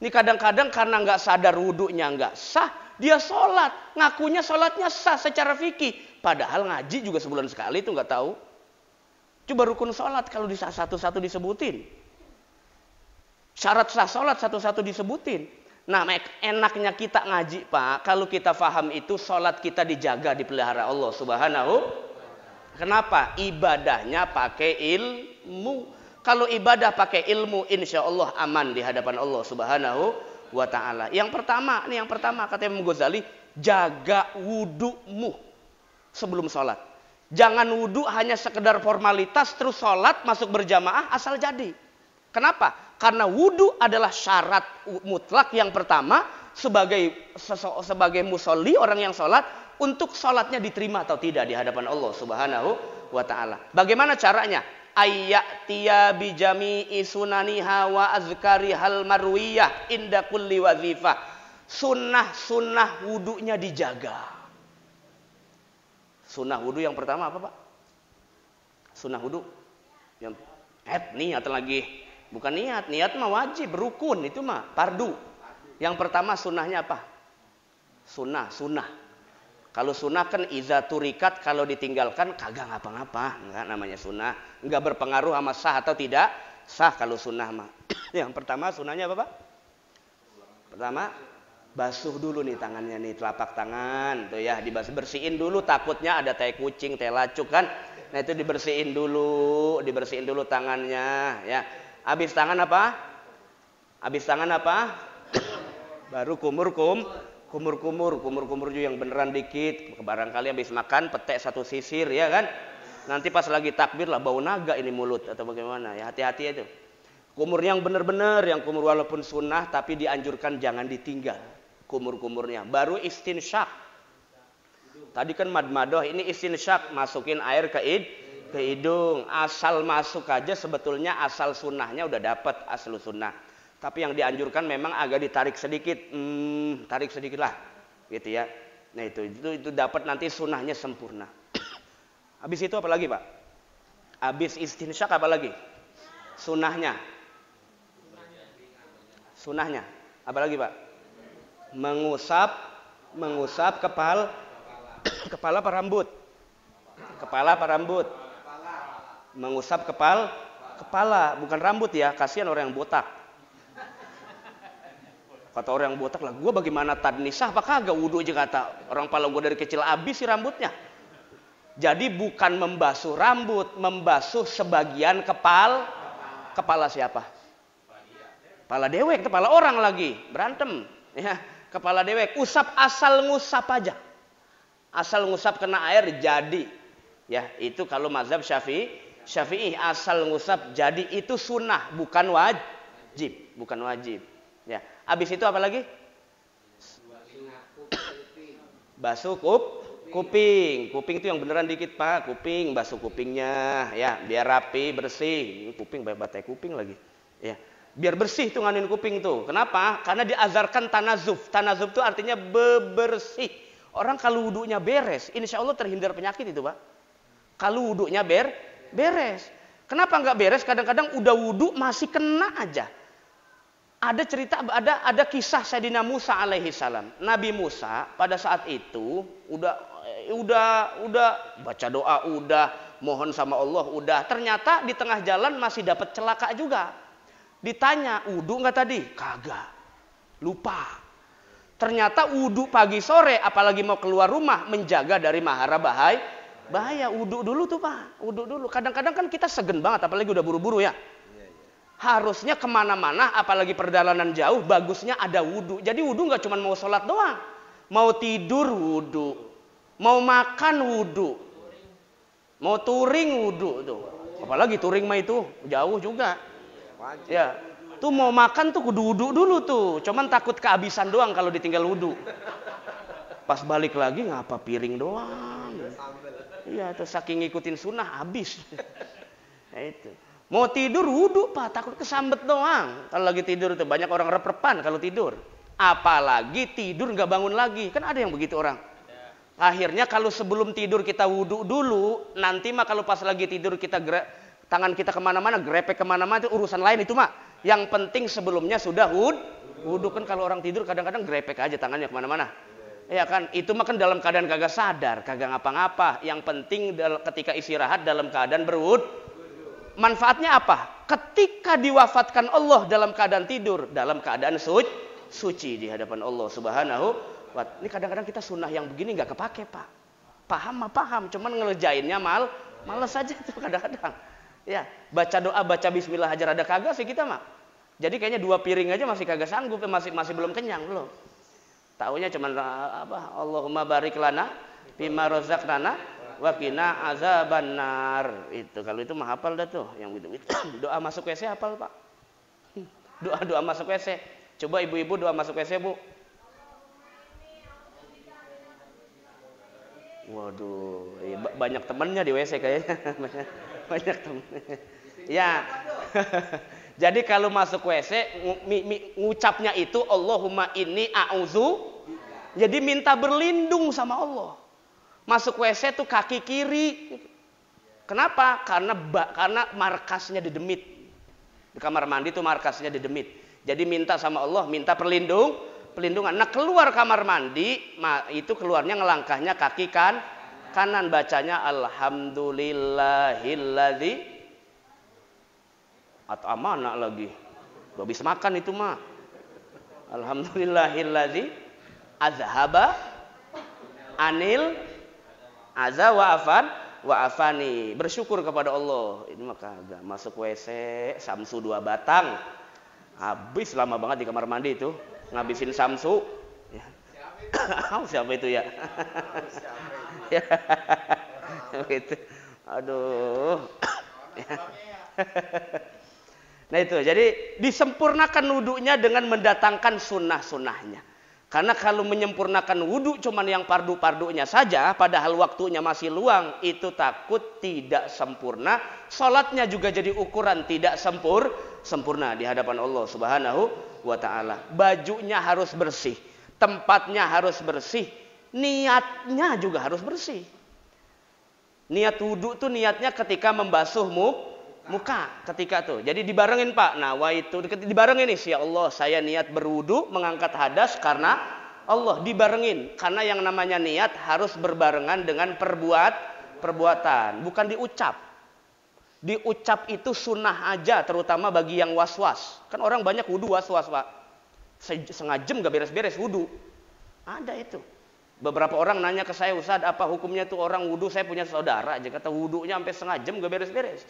Ini kadang-kadang karena nggak sadar wudunya nggak sah, dia sholat. Ngakunya sholatnya sah secara fikih. Padahal ngaji juga sebulan sekali itu nggak tahu. Coba rukun sholat kalau satu-satu disebutin. Syarat sah sholat satu-satu disebutin. Nah, enaknya kita ngaji Pak, kalau kita faham itu sholat kita dijaga, dipelihara Allah Subhanahu. Kenapa? Ibadahnya pakai ilmu. Kalau ibadah pakai ilmu, insya Allah aman di hadapan Allah Subhanahu wa ta'ala. Yang pertama kata Imam Ghazali, jaga wudumu sebelum sholat. Jangan wudu hanya sekedar formalitas terus sholat masuk berjamaah asal jadi. Kenapa? Karena wudu adalah syarat mutlak yang pertama sebagai musolli, orang yang sholat, untuk sholatnya diterima atau tidak di hadapan Allah Subhanahu wa ta'ala. Bagaimana caranya? Ayyatiya bijami'i sunaniha wa azkarihal marwiyah inda kulli wazifah. Sunnah wudunya dijaga. Sunnah wudu yang pertama apa Pak? Sunnah wudu yang niat lagi. Bukan niat mah wajib, rukun itu mah fardu. Yang pertama sunnahnya apa? Sunnah. Kalau sunnah kan iza turikat, kalau ditinggalkan kagak ngapa-ngapa, enggak namanya sunnah. Enggak berpengaruh sama sah atau tidak sah kalau sunnah mah. Yang pertama sunnahnya apa Pak? Pertama basuh dulu nih tangannya nih, telapak tangan tuh ya, bersihin dulu, takutnya ada tai kucing, tai lacuk kan. Nah itu dibersihin dulu tangannya ya. Habis tangan apa? Baru kumur juga yang beneran dikit. Barangkali habis makan petek satu sisir ya kan. Nanti pas lagi takbir lah bau naga ini mulut atau bagaimana ya, hati-hati itu. Kumur yang benar-benar, yang kumur walaupun sunnah tapi dianjurkan jangan ditinggal kumur-kumurnya. Baru istinsyak. Tadi kan madmadoh, ini istinsyak, masukin air ke hidung. Asal masuk aja sebetulnya asal sunnahnya udah dapat asal sunnah. Tapi yang dianjurkan memang agak ditarik sedikit, tarik sedikit lah, gitu ya. Nah itu dapat nanti sunnahnya sempurna. Habis itu apa lagi Pak? Habis istinsyak apa lagi? Sunnahnya apa lagi Pak? Mengusap kepala apa rambut? Kepala apa rambut? Mengusap kepala, bukan rambut ya, kasihan orang yang botak. Kata orang yang botak lah, gue bagaimana tadi sah apa kagak wudu aja kata. Orang pala gue dari kecil habis sih rambutnya. Jadi bukan membasuh rambut, membasuh sebagian kepala siapa? Kepala dewek, kepala orang lagi, berantem. Ya, kepala dewek, usap asal ngusap aja. Asal ngusap kena air jadi. Ya, itu kalau mazhab Syafi'i asal ngusap jadi itu sunnah, bukan wajib, bukan wajib. Ya, habis itu apa lagi? Basuh kuping. Kuping itu yang beneran dikit Pak. Kuping, basuh kupingnya, ya, biar rapi, bersih. Kuping batai kuping lagi. Ya, biar bersih tuh nganuin kuping tuh. Kenapa? Karena diazarkan tanazuf. Tanazuf itu artinya bebersih. Orang kalau wudunya beres, insya Allah terhindar penyakit itu Pak. Kalau wudunya beres. Kenapa nggak beres? Kadang-kadang udah wudu masih kena aja. Ada cerita, ada kisah Sayyidina Musa alaihi salam. Nabi Musa pada saat itu udah baca doa, udah mohon sama Allah, udah. Ternyata di tengah jalan masih dapat celaka juga. Ditanya, wudu nggak tadi? Kagak. Lupa. Ternyata wudu pagi sore, apalagi mau keluar rumah, menjaga dari mahara bahaya. Wudu dulu tuh Pak, wudu dulu. Kadang-kadang kan kita segen banget, apalagi udah buru-buru ya. Harusnya kemana-mana, apalagi perjalanan jauh, bagusnya ada wudu. Jadi wudu nggak cuma mau sholat doang, mau tidur wudu, mau makan wudu, mau touring wudu tuh. Apalagi touring mah itu jauh juga. Ya, tuh mau makan tuh kudu wudu dulu tuh. Cuman takut kehabisan doang kalau ditinggal wudu. Pas balik lagi ngapa piring doang. Iya, tuh saking ngikutin sunnah habis. Ya itu. Mau tidur wudu Pak, takut kesambet doang. Kalau lagi tidur itu banyak orang rep-repan kalau tidur. Apalagi tidur nggak bangun lagi. Kan ada yang begitu orang. Akhirnya kalau sebelum tidur kita wudu dulu, nanti mah kalau pas lagi tidur kita tangan kita kemana-mana, grepek kemana-mana itu urusan lain itu mah. Yang penting sebelumnya sudah wudu. Kan kalau orang tidur kadang-kadang grepek aja tangannya kemana-mana. Ya kan, itu mah kan dalam keadaan kagak sadar, kagak ngapa-ngapa. Yang penting ketika istirahat dalam keadaan berwudu. Manfaatnya apa? Ketika diwafatkan Allah dalam keadaan tidur, dalam keadaan suci di hadapan Allah Subhanahu wa ta'ala. Ini kadang-kadang kita sunnah yang begini nggak kepake Pak. Paham, cuman ngerjainnya males aja itu kadang-kadang. Ya, baca doa, baca bismillah aja rada kagak sih kita mah. Jadi kayaknya 2 piring aja masih kagak sanggup, masih belum kenyang belum. Taunya cuman apa? Allahumma barik lana bima razaqtana wa qina azabannar. Itu kalau itu mah hafal dah tuh yang gitu. Doa masuk WC hafal Pak. Doa masuk WC. Coba ibu-ibu doa masuk WC Bu. Waduh, banyak temennya di WC kayaknya. Banyak temen. Ya. Jadi kalau masuk WC ngucapnya itu Allahumma inni a'udzu. Jadi minta berlindung sama Allah. Masuk WC tuh kaki kiri. Kenapa? Karena markasnya di demit. Di kamar mandi tuh markasnya di demit. Jadi minta sama Allah, minta perlindungan. Nah, keluar kamar mandi, itu keluarnya ngelangkahnya kaki kanan, bacanya alhamdulillahilladzi atau amana lagi. Habis makan itu mah. Alhamdulillahilladzi azhaba anil aza wa afani. Bersyukur kepada Allah. Ini mah kagak masuk WC samsu 2 batang. Habis lama banget di kamar mandi itu ngabisin samsu. Ya. Siapa itu ya? Gitu. Aduh. Nah itu, jadi disempurnakan wudunya dengan mendatangkan sunnah-sunnahnya. Karena kalau menyempurnakan wudu cuman yang pardu-pardunya saja, padahal waktunya masih luang, itu takut tidak sempurna. Salatnya juga jadi ukuran tidak sempurna di hadapan Allah Subhanahu wa ta'ala. Bajunya harus bersih, tempatnya harus bersih, niatnya juga harus bersih. Niat wudu tuh niatnya ketika membasuh muka ketika tuh. Jadi dibarengin Pak. Nawaitu dibarengin nih, ya Allah, saya niat berwudu mengangkat hadas karena Allah, dibarengin. Karena yang namanya niat harus berbarengan dengan perbuatan, bukan diucap. Diucap itu sunnah aja, terutama bagi yang was-was. Kan orang banyak wudu was-was Pak. setengah jam gak beres-beres wudu. Ada itu. Beberapa orang nanya ke saya, Ustaz, apa hukumnya tuh orang wudu? Saya punya saudara aja kata wudunya sampai setengah jam gak beres-beres.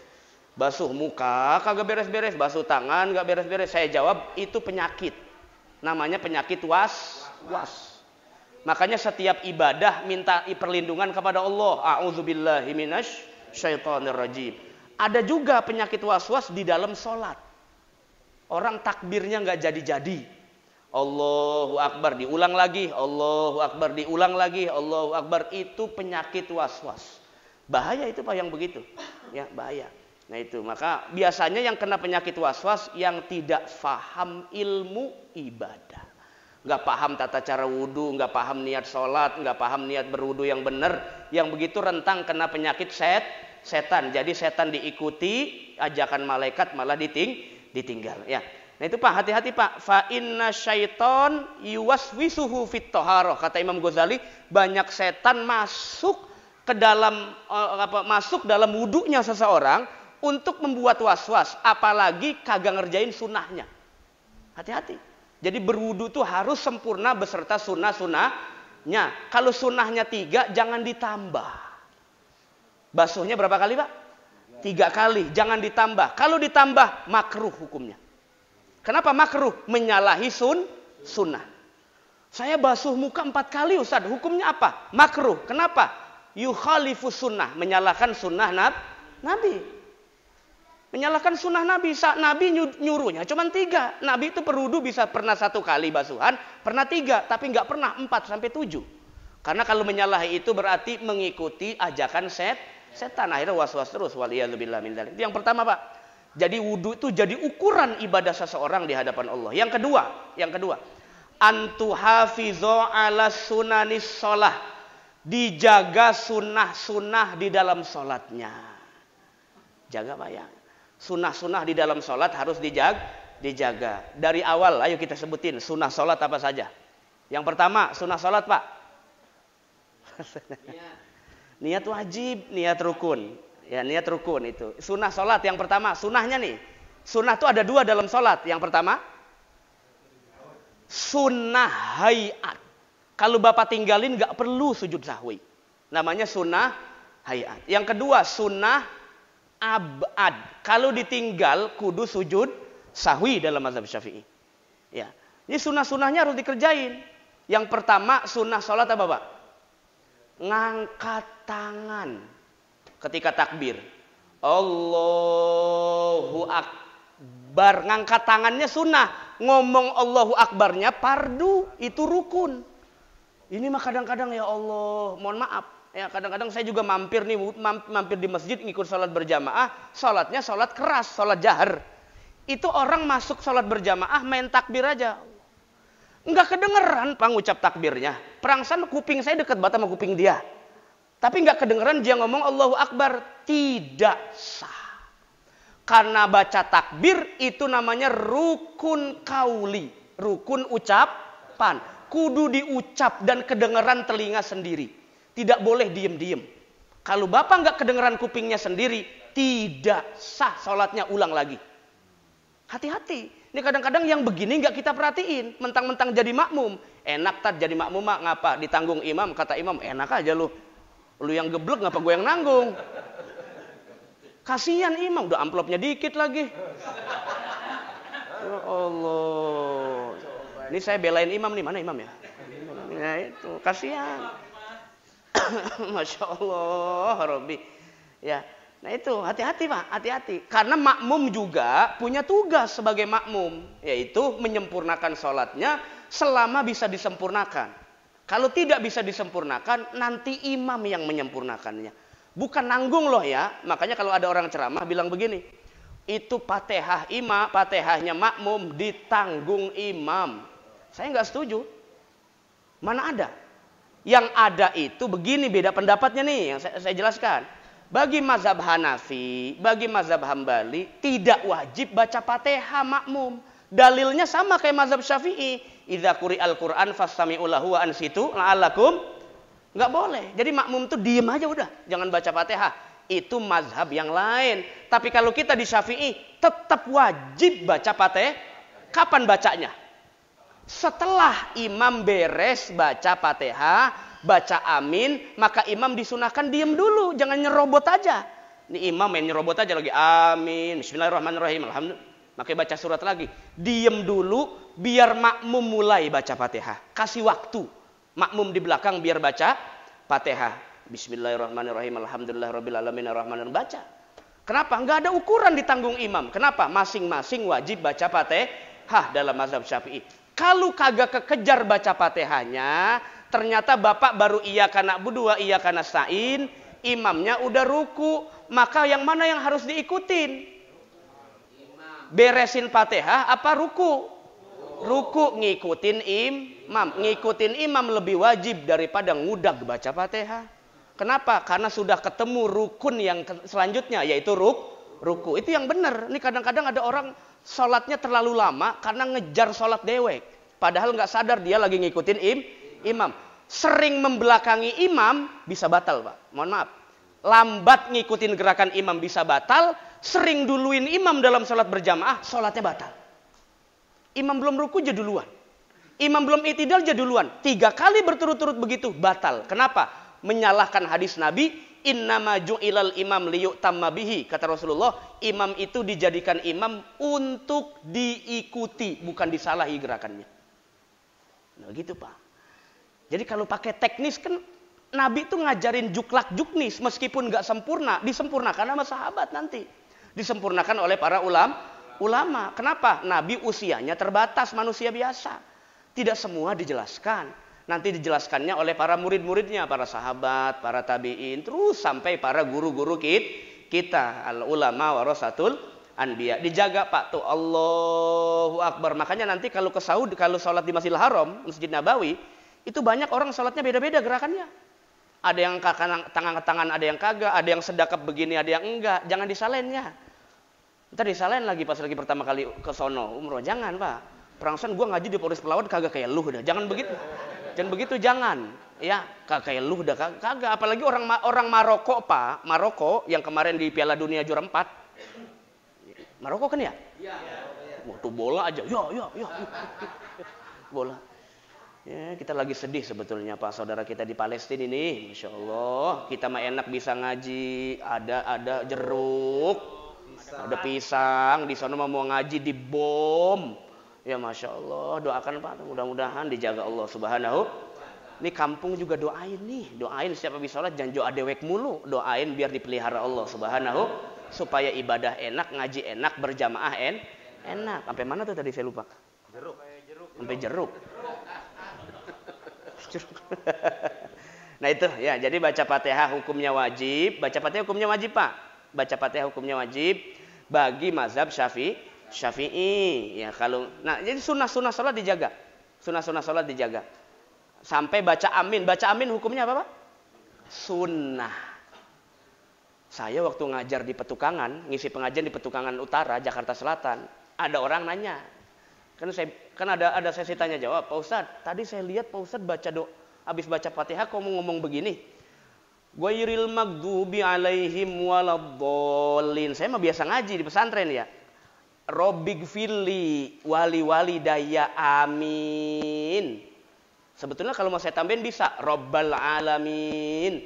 Basuh muka kagak beres-beres, basuh tangan gak beres-beres. Saya jawab, itu penyakit. Namanya penyakit was. Makanya setiap ibadah minta perlindungan kepada Allah. A'udzubillahi minasyaitonirrajim. Ada juga penyakit was-was di dalam sholat. Orang takbirnya gak jadi-jadi. Allahu Akbar diulang lagi, Allahu Akbar diulang lagi, Allahu Akbar. Itu penyakit was-was. Bahaya itu Pak yang begitu. Ya, bahaya. Nah itu, maka biasanya yang kena penyakit was-was yang tidak faham ilmu ibadah. Nggak paham tata cara wudu, nggak paham niat sholat, nggak paham niat berwudu yang benar. Yang begitu rentang kena penyakit setan. Jadi setan diikuti, ajakan malaikat malah ditinggal. Ya. Nah itu Pak, hati-hati Pak. Fa inna syaiton yuwaswisuhu fit thaharah. Kata Imam Ghazali, banyak setan masuk ke dalam masuk dalam wudunya seseorang untuk membuat was-was, apalagi kagak ngerjain sunnahnya. Hati-hati. Jadi berwudu itu harus sempurna beserta sunnah-sunnahnya. Kalau sunnahnya 3, jangan ditambah. Basuhnya berapa kali Pak? 3 kali, jangan ditambah. Kalau ditambah makruh hukumnya. Kenapa makruh? Menyalahi sunnah. Saya basuh muka 4 kali Ustaz. Hukumnya apa? Makruh. Kenapa? Yukhalifu sunnah. Menyalahkan sunnah Nabi. Menyalahkan sunnah Nabi. Nabi nyuruhnya cuma 3. Nabi itu berwudu bisa pernah 1 kali basuhan. Pernah 3. Tapi nggak pernah 4 sampai 7. Karena kalau menyalahi itu berarti mengikuti ajakan setan. Akhirnya was-was terus. Waliyadzubillah min dzalik. Itu yang pertama Pak. Jadi wudu itu jadi ukuran ibadah seseorang di hadapan Allah. Yang kedua, antuhafizo ala sunanis sholah. Dijaga sunnah-sunnah di dalam sholatnya. Jaga Pak ya. Sunnah-sunnah di dalam sholat harus dijaga. Dari awal, ayo kita sebutin sunnah sholat apa saja. Yang pertama, sunnah sholat Pak. Niat wajib, niat rukun. Ya, niat rukun itu. Sunnah sholat yang pertama, sunnahnya nih. Sunnah itu ada 2 dalam sholat. Yang pertama, sunnah hayat. Kalau Bapak tinggalin gak perlu sujud sahwi. Namanya sunnah hayat. Yang kedua, sunnah abad. Kalau ditinggal kudu sujud sahwi dalam mazhab Syafi'i. Ya. Ini sunnah-sunnahnya harus dikerjain. Yang pertama, sunnah sholat apa Pak? Ngangkat tangan ketika takbir. Allahu Akbar. Ngangkat tangannya sunnah. Ngomong Allahu Akbarnya fardu. Itu rukun. Ini mah kadang-kadang ya Allah, mohon maaf. Ya, kadang-kadang saya juga mampir di masjid ngikut sholat berjamaah. Sholatnya sholat keras, sholat jahar. Itu orang masuk sholat berjamaah main takbir aja. Enggak kedengeran Pak ngucap takbirnya. Perangsan kuping saya dekat banget sama kuping dia. Tapi enggak kedengeran dia ngomong Allahu Akbar. Tidak sah. Karena baca takbir itu namanya rukun kauli. Rukun ucapan. Kudu diucap dan kedengeran telinga sendiri. Tidak boleh diem-diem. Kalau Bapak enggak kedengeran kupingnya sendiri, tidak sah sholatnya, ulang lagi. Hati-hati. Ini kadang-kadang yang begini enggak kita perhatiin. Mentang-mentang jadi makmum. Enak tat jadi makmum mak ngapa? Ditanggung imam. Kata imam, enak aja lu. Lu yang geblek ngapa gue yang nanggung? Kasihan imam. Udah amplopnya dikit lagi. Ya Allah. Ini saya belain imam nih. Mana imam ya? Ya itu. Kasihan. Masya Allah. Rabbi. Ya. Nah itu hati-hati Pak, hati-hati. Karena makmum juga punya tugas sebagai makmum, yaitu menyempurnakan sholatnya selama bisa disempurnakan. Kalau tidak bisa disempurnakan, nanti imam yang menyempurnakannya. Bukan nanggung loh ya. Makanya kalau ada orang ceramah bilang begini, itu Fatihah imam, Fatihahnya makmum ditanggung imam. Saya nggak setuju. Mana ada? Yang ada itu begini, beda pendapatnya nih yang saya jelaskan. Bagi mazhab Hanafi, bagi mazhab Hambali, tidak wajib baca Fatihah makmum. Dalilnya sama kayak mazhab Syafi'i. Idza quri'al Qur'an fastami'u lahu wa ansitu la'allakum. Enggak boleh. Jadi makmum tuh diem aja udah, jangan baca Fatihah. Itu mazhab yang lain. Tapi kalau kita di Syafi'i tetap wajib baca Fatihah. Kapan bacanya? Setelah imam beres baca Fatihah, baca amin, maka imam disunahkan diam dulu, jangan nyerobot aja. Ini imam main nyerobot aja lagi, amin, bismillahirrahmanirrahim, alhamdulillah. Makanya baca surat lagi. Diam dulu biar makmum mulai baca Fatihah. Kasih waktu makmum di belakang biar baca Fatihah. Bismillahirrahmanirrahim, alhamdulillahirabbil alamin, arrahmanirrahim, baca. Kenapa? Enggak ada ukuran di tanggung imam. Kenapa? Masing-masing wajib baca Fatihah dalam mazhab Syafi'i. Kalau kagak kekejar baca Fatihahnya, ternyata bapak baru iyyaka na'budu wa iyyaka nasta'in, imamnya udah ruku, maka yang mana yang harus diikutin? Beresin Fatihah apa ruku? Ruku, ngikutin imam. Ngikutin imam lebih wajib daripada ngudag baca Fatihah. Kenapa? Karena sudah ketemu rukun yang selanjutnya, yaitu ruku. Itu yang benar. Ini kadang-kadang ada orang sholatnya terlalu lama karena ngejar sholat dewek. Padahal nggak sadar dia lagi ngikutin imam. Sering membelakangi imam bisa batal, Pak. Mohon maaf. Lambat ngikutin gerakan imam bisa batal. Sering duluin imam dalam sholat berjamaah, sholatnya batal. Imam belum ruku aja duluan. Imam belum itidal aja duluan. 3 kali berturut-turut begitu, batal. Kenapa? Menyalahkan hadis Nabi. Innama ju'ilal imam liyu'tamma bihi. Kata Rasulullah, imam itu dijadikan imam untuk diikuti, bukan disalahi gerakannya. Nah gitu, Pak. Jadi kalau pakai teknis kan Nabi itu ngajarin juklak juknis meskipun nggak sempurna, disempurnakan sama sahabat nanti. Disempurnakan oleh para ulama. Kenapa? Nabi usianya terbatas, manusia biasa. Tidak semua dijelaskan. Nanti dijelaskannya oleh para murid-muridnya, para sahabat, para tabi'in, terus sampai para guru-guru kita. Al-ulama warasatul anbiya. Dijaga, Pak, tuh Allahu Akbar. Makanya nanti kalau ke Saudi, kalau sholat di Masjidil Haram, Masjid Nabawi, itu banyak orang sholatnya beda-beda gerakannya. Ada yang tangan ke tangan, ada yang kagak, ada yang sedekap begini, ada yang enggak. Jangan disalainnya. Ntar disalain lagi pas lagi pertama kali ke sono umroh. Jangan, Pak. Perangsan gue ngaji di Polres Pelawat kagak kayak lu dah. Jangan begitu. Jangan begitu, jangan. Ya, kayak lu udah kagak. Apalagi orang Maroko, Pak. Maroko yang kemarin di Piala Dunia juara 4. Maroko kan ya? Iya. Waktu bola aja. Ya. Bola. Ya, kita lagi sedih sebetulnya, Pak. Saudara kita di Palestina ini, Masya Allah. Kita mah enak bisa ngaji. Ada jeruk. Ada pisang. Di sana mau ngaji di bom. Ya Masya Allah, doakan Pak, mudah-mudahan dijaga Allah Subhanahu. Ini kampung juga doain nih, doain setiap habis sholat jangan doa dewek mulu, doain biar dipelihara Allah Subhanahu, supaya ibadah enak, ngaji enak, berjamaah enak. Sampai mana tuh tadi saya lupa? Sampai jeruk. Nah itu ya, jadi baca Fatihah hukumnya wajib, baca Fatihah hukumnya wajib, Pak. Baca Fatihah hukumnya wajib bagi mazhab Syafi'i ya. Kalau jadi sunnah salat dijaga. Sunnah salat dijaga. Sampai baca amin. Baca amin hukumnya apa, Pak? Sunnah. Saya waktu ngajar di Petukangan, ngisi pengajian di Petukangan Utara, Jakarta Selatan, ada orang nanya. Kan ada sesi tanya jawab, Pak Ustadz, tadi saya lihat Pak Ustadz habis baca Fatihah kok ngomong begini. Ghairil maghdubi alaihim waladdallin. Saya mah biasa ngaji di pesantren ya. Robbig fili wali daya amin. Sebetulnya kalau mau saya tambahin bisa Robbal alamin.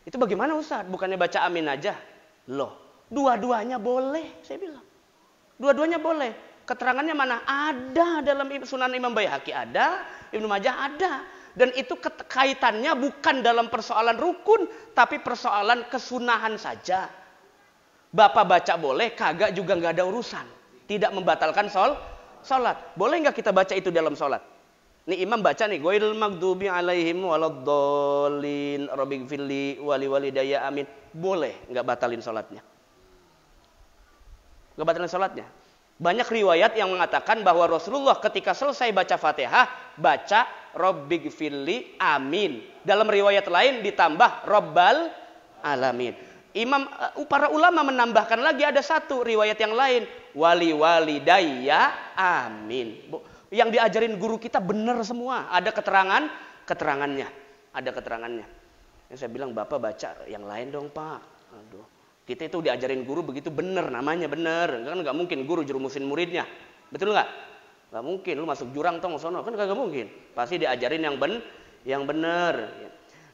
Itu bagaimana Ustaz? Bukannya baca amin aja? Loh, dua-duanya boleh, saya bilang. Dua-duanya boleh. Keterangannya mana? Ada dalam Sunan Imam Baihaqi ada, Ibnu Majah ada. Dan itu kaitannya bukan dalam persoalan rukun, tapi persoalan kesunahan saja. Bapak baca boleh, kagak juga nggak ada urusan. Tidak membatalkan sholat. Boleh nggak kita baca itu dalam sholat? Nih imam baca nih, ghairil maghdubi alaihim waladdallin rabbighfir fili walidayya amin. Boleh nggak batalin sholatnya? Nggak batalin sholatnya. Banyak riwayat yang mengatakan bahwa Rasulullah ketika selesai baca Fatihah baca rabbighfir fili amin. Dalam riwayat lain ditambah rabbal alamin. Para ulama menambahkan lagi ada satu riwayat yang lain, walidayya amin. Yang diajarin guru kita benar semua, ada keterangannya. Yang saya bilang, Bapak baca yang lain dong, Pak. Aduh, kita itu diajarin guru begitu benar, namanya benar. Kan nggak mungkin guru jerumusin muridnya, betul nggak? Nggak mungkin lu masuk jurang tong sono, kan kagak mungkin. Pasti diajarin yang benar.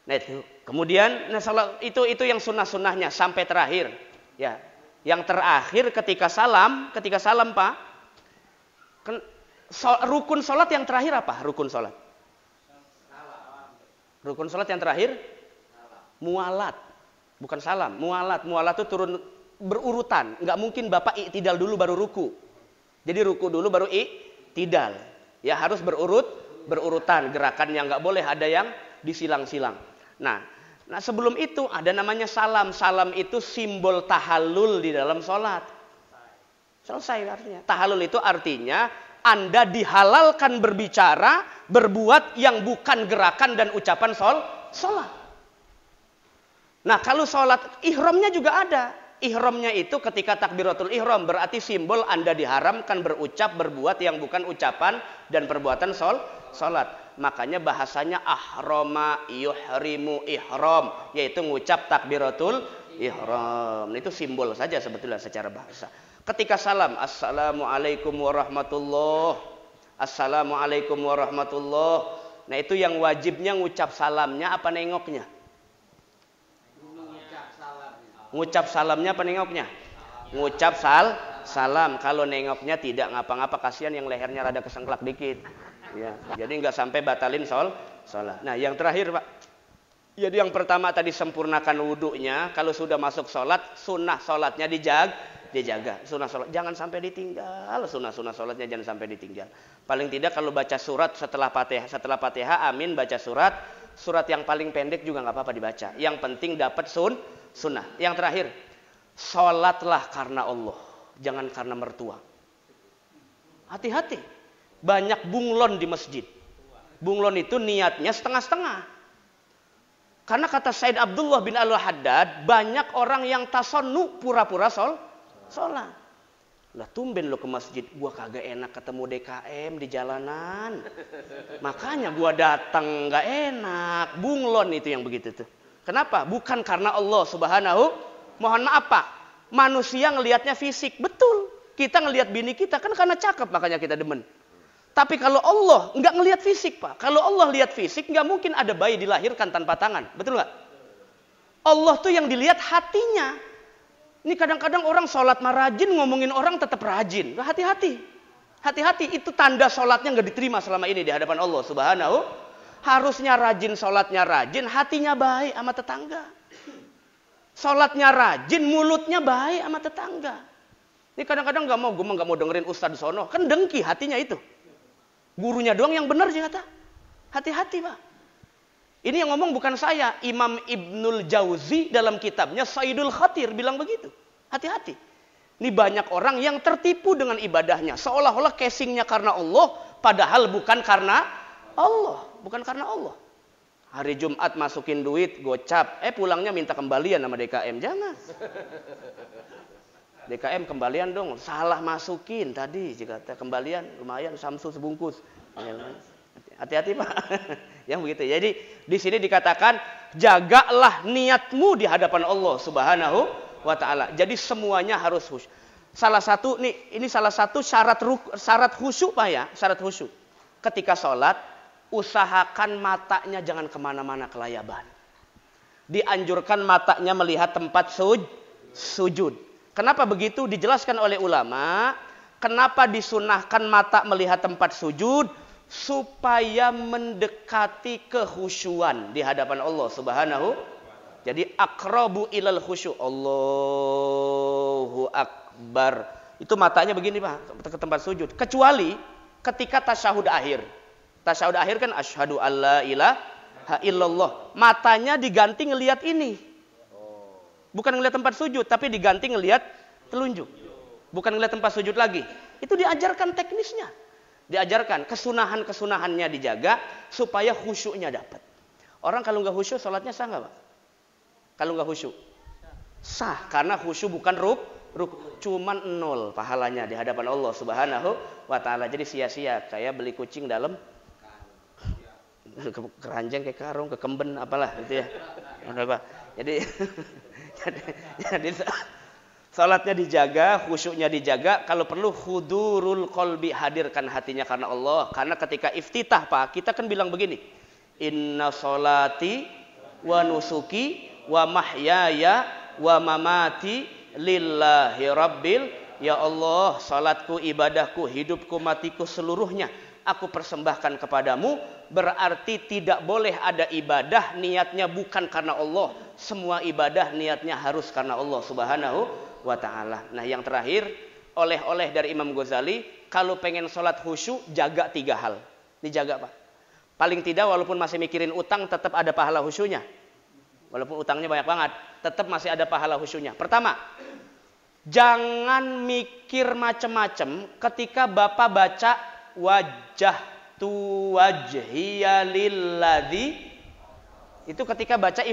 Nah itu. Kemudian salat itu yang sunnah-sunnahnya sampai terakhir. Ya. Yang terakhir ketika salam Pak. Kan rukun salat yang terakhir apa? Rukun salat. Rukun salat yang terakhir mualat. Bukan salam, mualat. Mualat itu turun berurutan. Nggak mungkin Bapak i'tidal dulu baru ruku. Jadi ruku dulu baru i'tidal. Ya harus berurutan. Gerakannya nggak boleh ada yang disilang-silang. Nah sebelum itu ada namanya salam. Salam itu simbol tahallul di dalam sholat. Selesai artinya. Tahallul itu artinya Anda dihalalkan berbicara, berbuat yang bukan gerakan dan ucapan sholat. Nah kalau sholat, ihramnya juga ada. Ihramnya itu ketika takbiratul ihram berarti simbol Anda diharamkan berucap, berbuat yang bukan ucapan dan perbuatan sholat. Makanya bahasanya ahrama yuhrimu ihram, yaitu ngucap takbiratul ihram. Itu simbol saja sebetulnya secara bahasa. Ketika salam, assalamualaikum warahmatullah, assalamualaikum warahmatullah. Nah itu yang wajibnya ngucap salamnya apa nengoknya? Ngucap salamnya apa nengoknya? Ngucap salam. Kalau nengoknya tidak ngapa-ngapa, kasihan yang lehernya rada kesengklak dikit. Ya, jadi nggak sampai batalin sholat. Nah yang terakhir Pak. Jadi yang pertama tadi sempurnakan wudhunya. Kalau sudah masuk sholat, sunnah sholatnya dijaga. Sunnah sholat jangan sampai ditinggal. Sunnah sholatnya jangan sampai ditinggal. Paling tidak kalau baca surat setelah Fatihah, amin, baca surat yang paling pendek juga nggak apa-apa dibaca. Yang penting dapat sunnah. Yang terakhir, sholatlah karena Allah, jangan karena mertua. Hati-hati, banyak bunglon di masjid. Bunglon itu niatnya setengah-setengah. Karena kata Said Abdullah bin Al-Haddad, banyak orang yang tasonnu pura-pura sholat. Lah tumben lo ke masjid, gua kagak enak ketemu DKM di jalanan. Makanya gua datang nggak enak. Bunglon itu yang begitu tuh. Kenapa? Bukan karena Allah subhanahu. Mohon maaf Pak, manusia ngelihatnya fisik. Betul, kita ngelihat bini kita kan karena cakep makanya kita demen. Tapi kalau Allah nggak ngelihat fisik Pak. Kalau Allah lihat fisik nggak mungkin ada bayi dilahirkan tanpa tangan. Betul nggak? Allah tuh yang dilihat hatinya. Ini kadang-kadang orang sholat mah rajin, ngomongin orang tetap rajin. Hati-hati. Hati-hati, itu tanda sholatnya nggak diterima selama ini di hadapan Allah subhanahu. Harusnya rajin, sholatnya rajin, hatinya baik sama tetangga. Sholatnya rajin, mulutnya baik sama tetangga. Ini kadang-kadang gue nggak mau dengerin ustadz sono, kan dengki hatinya itu. Gurunya doang yang benar sih kata. Hati-hati Pak. Ini yang ngomong bukan saya, Imam Ibnul Jauzi dalam kitabnya Saidul Khatir bilang begitu. Hati-hati. Ini banyak orang yang tertipu dengan ibadahnya, seolah-olah casingnya karena Allah, padahal bukan karena Allah. Bukan karena Allah. Hari Jumat masukin duit, gocap. Pulangnya minta kembalian sama DKM. Jangan. DKM kembalian dong. Salah masukin tadi. Jika kembalian lumayan Samsu sebungkus. Hati-hati Pak. Yang begitu. Jadi di sini dikatakan jagalah niatmu di hadapan Allah subhanahu wa ta'ala. Jadi semuanya harus khusyuk. Salah satu syarat khusyuk Pak ya. Syarat khusyuk. Ketika sholat, usahakan matanya jangan kemana-mana kelayaban. Dianjurkan matanya melihat tempat sujud. Kenapa begitu? Dijelaskan oleh ulama. Kenapa disunahkan mata melihat tempat sujud? Supaya mendekati kekhusyuan di hadapan Allah subhanahu. Jadi aqrabu ilal khusyuk. Allahu Akbar. Itu matanya begini Pak, ke tempat sujud. Kecuali ketika tasyahud akhir. Tasyahud akhir kan asyhadu alla ilaha illallah. Matanya diganti ngelihat ini. Bukan ngelihat tempat sujud, tapi diganti ngelihat telunjuk. Bukan ngelihat tempat sujud lagi. Itu diajarkan teknisnya. Diajarkan kesunahan-kesunahannya dijaga supaya khusyuknya dapat. Orang kalau nggak khusyuk sholatnya sah nggak Pak? Kalau nggak khusyuk sah, karena khusyuk bukan cuman 0 pahalanya di hadapan Allah subhanahu wa ta'ala. Jadi sia-sia kayak beli kucing dalam keranjang, kayak karung, kekemben apalah gitu ya. Jadi Salatnya dijaga, khusyuknya dijaga, kalau perlu hudurul qalbi, hadirkan hatinya karena Allah. Karena ketika iftitah Pak, kita kan bilang begini, inna sholati wa nusuki wa mahyaya wa mamati lillahi rabbil, ya Allah, salatku, ibadahku, hidupku, matiku seluruhnya aku persembahkan kepadamu. Berarti tidak boleh ada ibadah niatnya bukan karena Allah. Semua ibadah niatnya harus karena Allah Subhanahu wa ta'ala. Nah yang terakhir, oleh-oleh dari Imam Ghazali, kalau pengen sholat khusyuk, jaga 3 hal. Dijaga Pak. Paling tidak walaupun masih mikirin utang, tetap ada pahala khusyuknya. Walaupun utangnya banyak banget, tetap masih ada pahala khusyuknya. Pertama, jangan mikir macam-macam ketika Bapak baca wajah tu wajhiya lilladzi. Itu ketika baca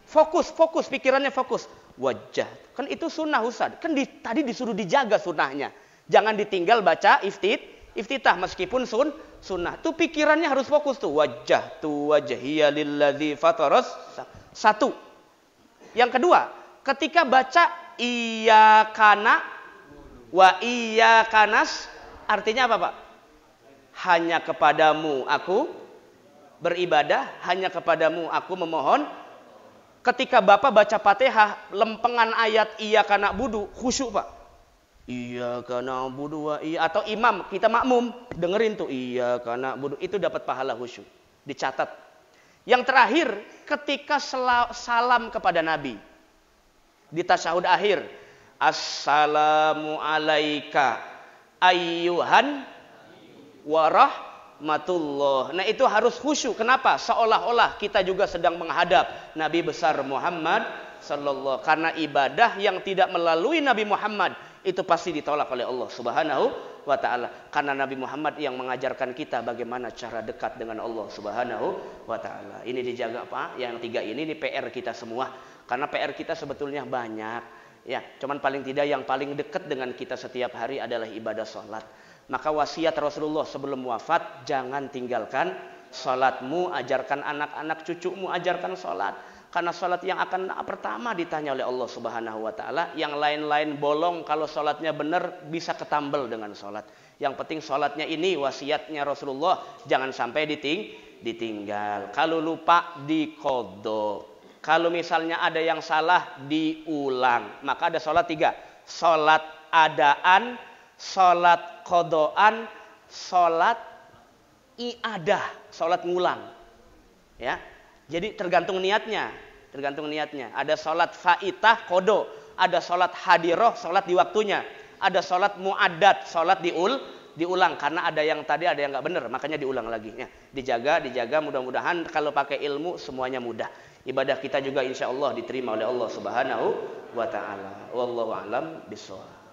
fokus, pikirannya fokus. Wajah, kan itu sunnah Ustaz. Kan tadi disuruh dijaga sunnahnya. Jangan ditinggal baca iftitah meskipun sunnah. Tuh pikirannya harus fokus tuh. Wajah tu wajhiya lilladzi fataras. 1. Yang kedua, ketika baca iyyakana wa iyyakanas, artinya apa Pak? Hanya kepadamu aku beribadah, hanya kepadamu aku memohon. Ketika Bapak baca Fatihah, lempengan ayat iyyaka na'budu, khusyuk Pak. Iyyaka na'budu wa atau imam, kita makmum, dengerin tuh iyyaka na'budu, itu dapat pahala khusyuk. Dicatat. Yang terakhir, ketika salam kepada Nabi. Di tasyahud akhir, assalamu alaika ayyuhan warahmatullah. Nah itu harus khusyuk. Kenapa? Seolah-olah kita juga sedang menghadap Nabi besar Muhammad sallallahu. Karena ibadah yang tidak melalui Nabi Muhammad itu pasti ditolak oleh Allah Subhanahu wa ta'ala. Karena Nabi Muhammad yang mengajarkan kita bagaimana cara dekat dengan Allah Subhanahu wa ta'ala. Ini dijaga Pak. Yang 3 ini PR kita semua. Karena PR kita sebetulnya banyak. Ya, cuman paling tidak yang paling dekat dengan kita setiap hari adalah ibadah sholat. Maka wasiat Rasulullah sebelum wafat, jangan tinggalkan sholatmu, ajarkan anak-anak cucumu, ajarkan sholat. Karena sholat yang akan pertama ditanya oleh Allah Subhanahu wa ta'ala. Yang lain-lain bolong, kalau sholatnya benar bisa ketambel dengan sholat. Yang penting sholatnya ini wasiatnya Rasulullah, jangan sampai ditinggal. Kalau lupa diqodho. Kalau misalnya ada yang salah diulang. Maka ada sholat 3. Sholat adaan, sholat kodoan, sholat iadah, sholat ngulang. Ya, jadi tergantung niatnya. Ada sholat faitah, kodo. Ada sholat hadiroh, sholat di waktunya. Ada sholat muadat, sholat diulang. Karena ada yang tadi ada yang nggak benar, makanya diulang lagi. Ya, dijaga. Mudah-mudahan kalau pakai ilmu semuanya mudah. Ibadah kita juga insya Allah diterima oleh Allah Subhanahu wa ta'ala. Wallahu a'lam bishawab.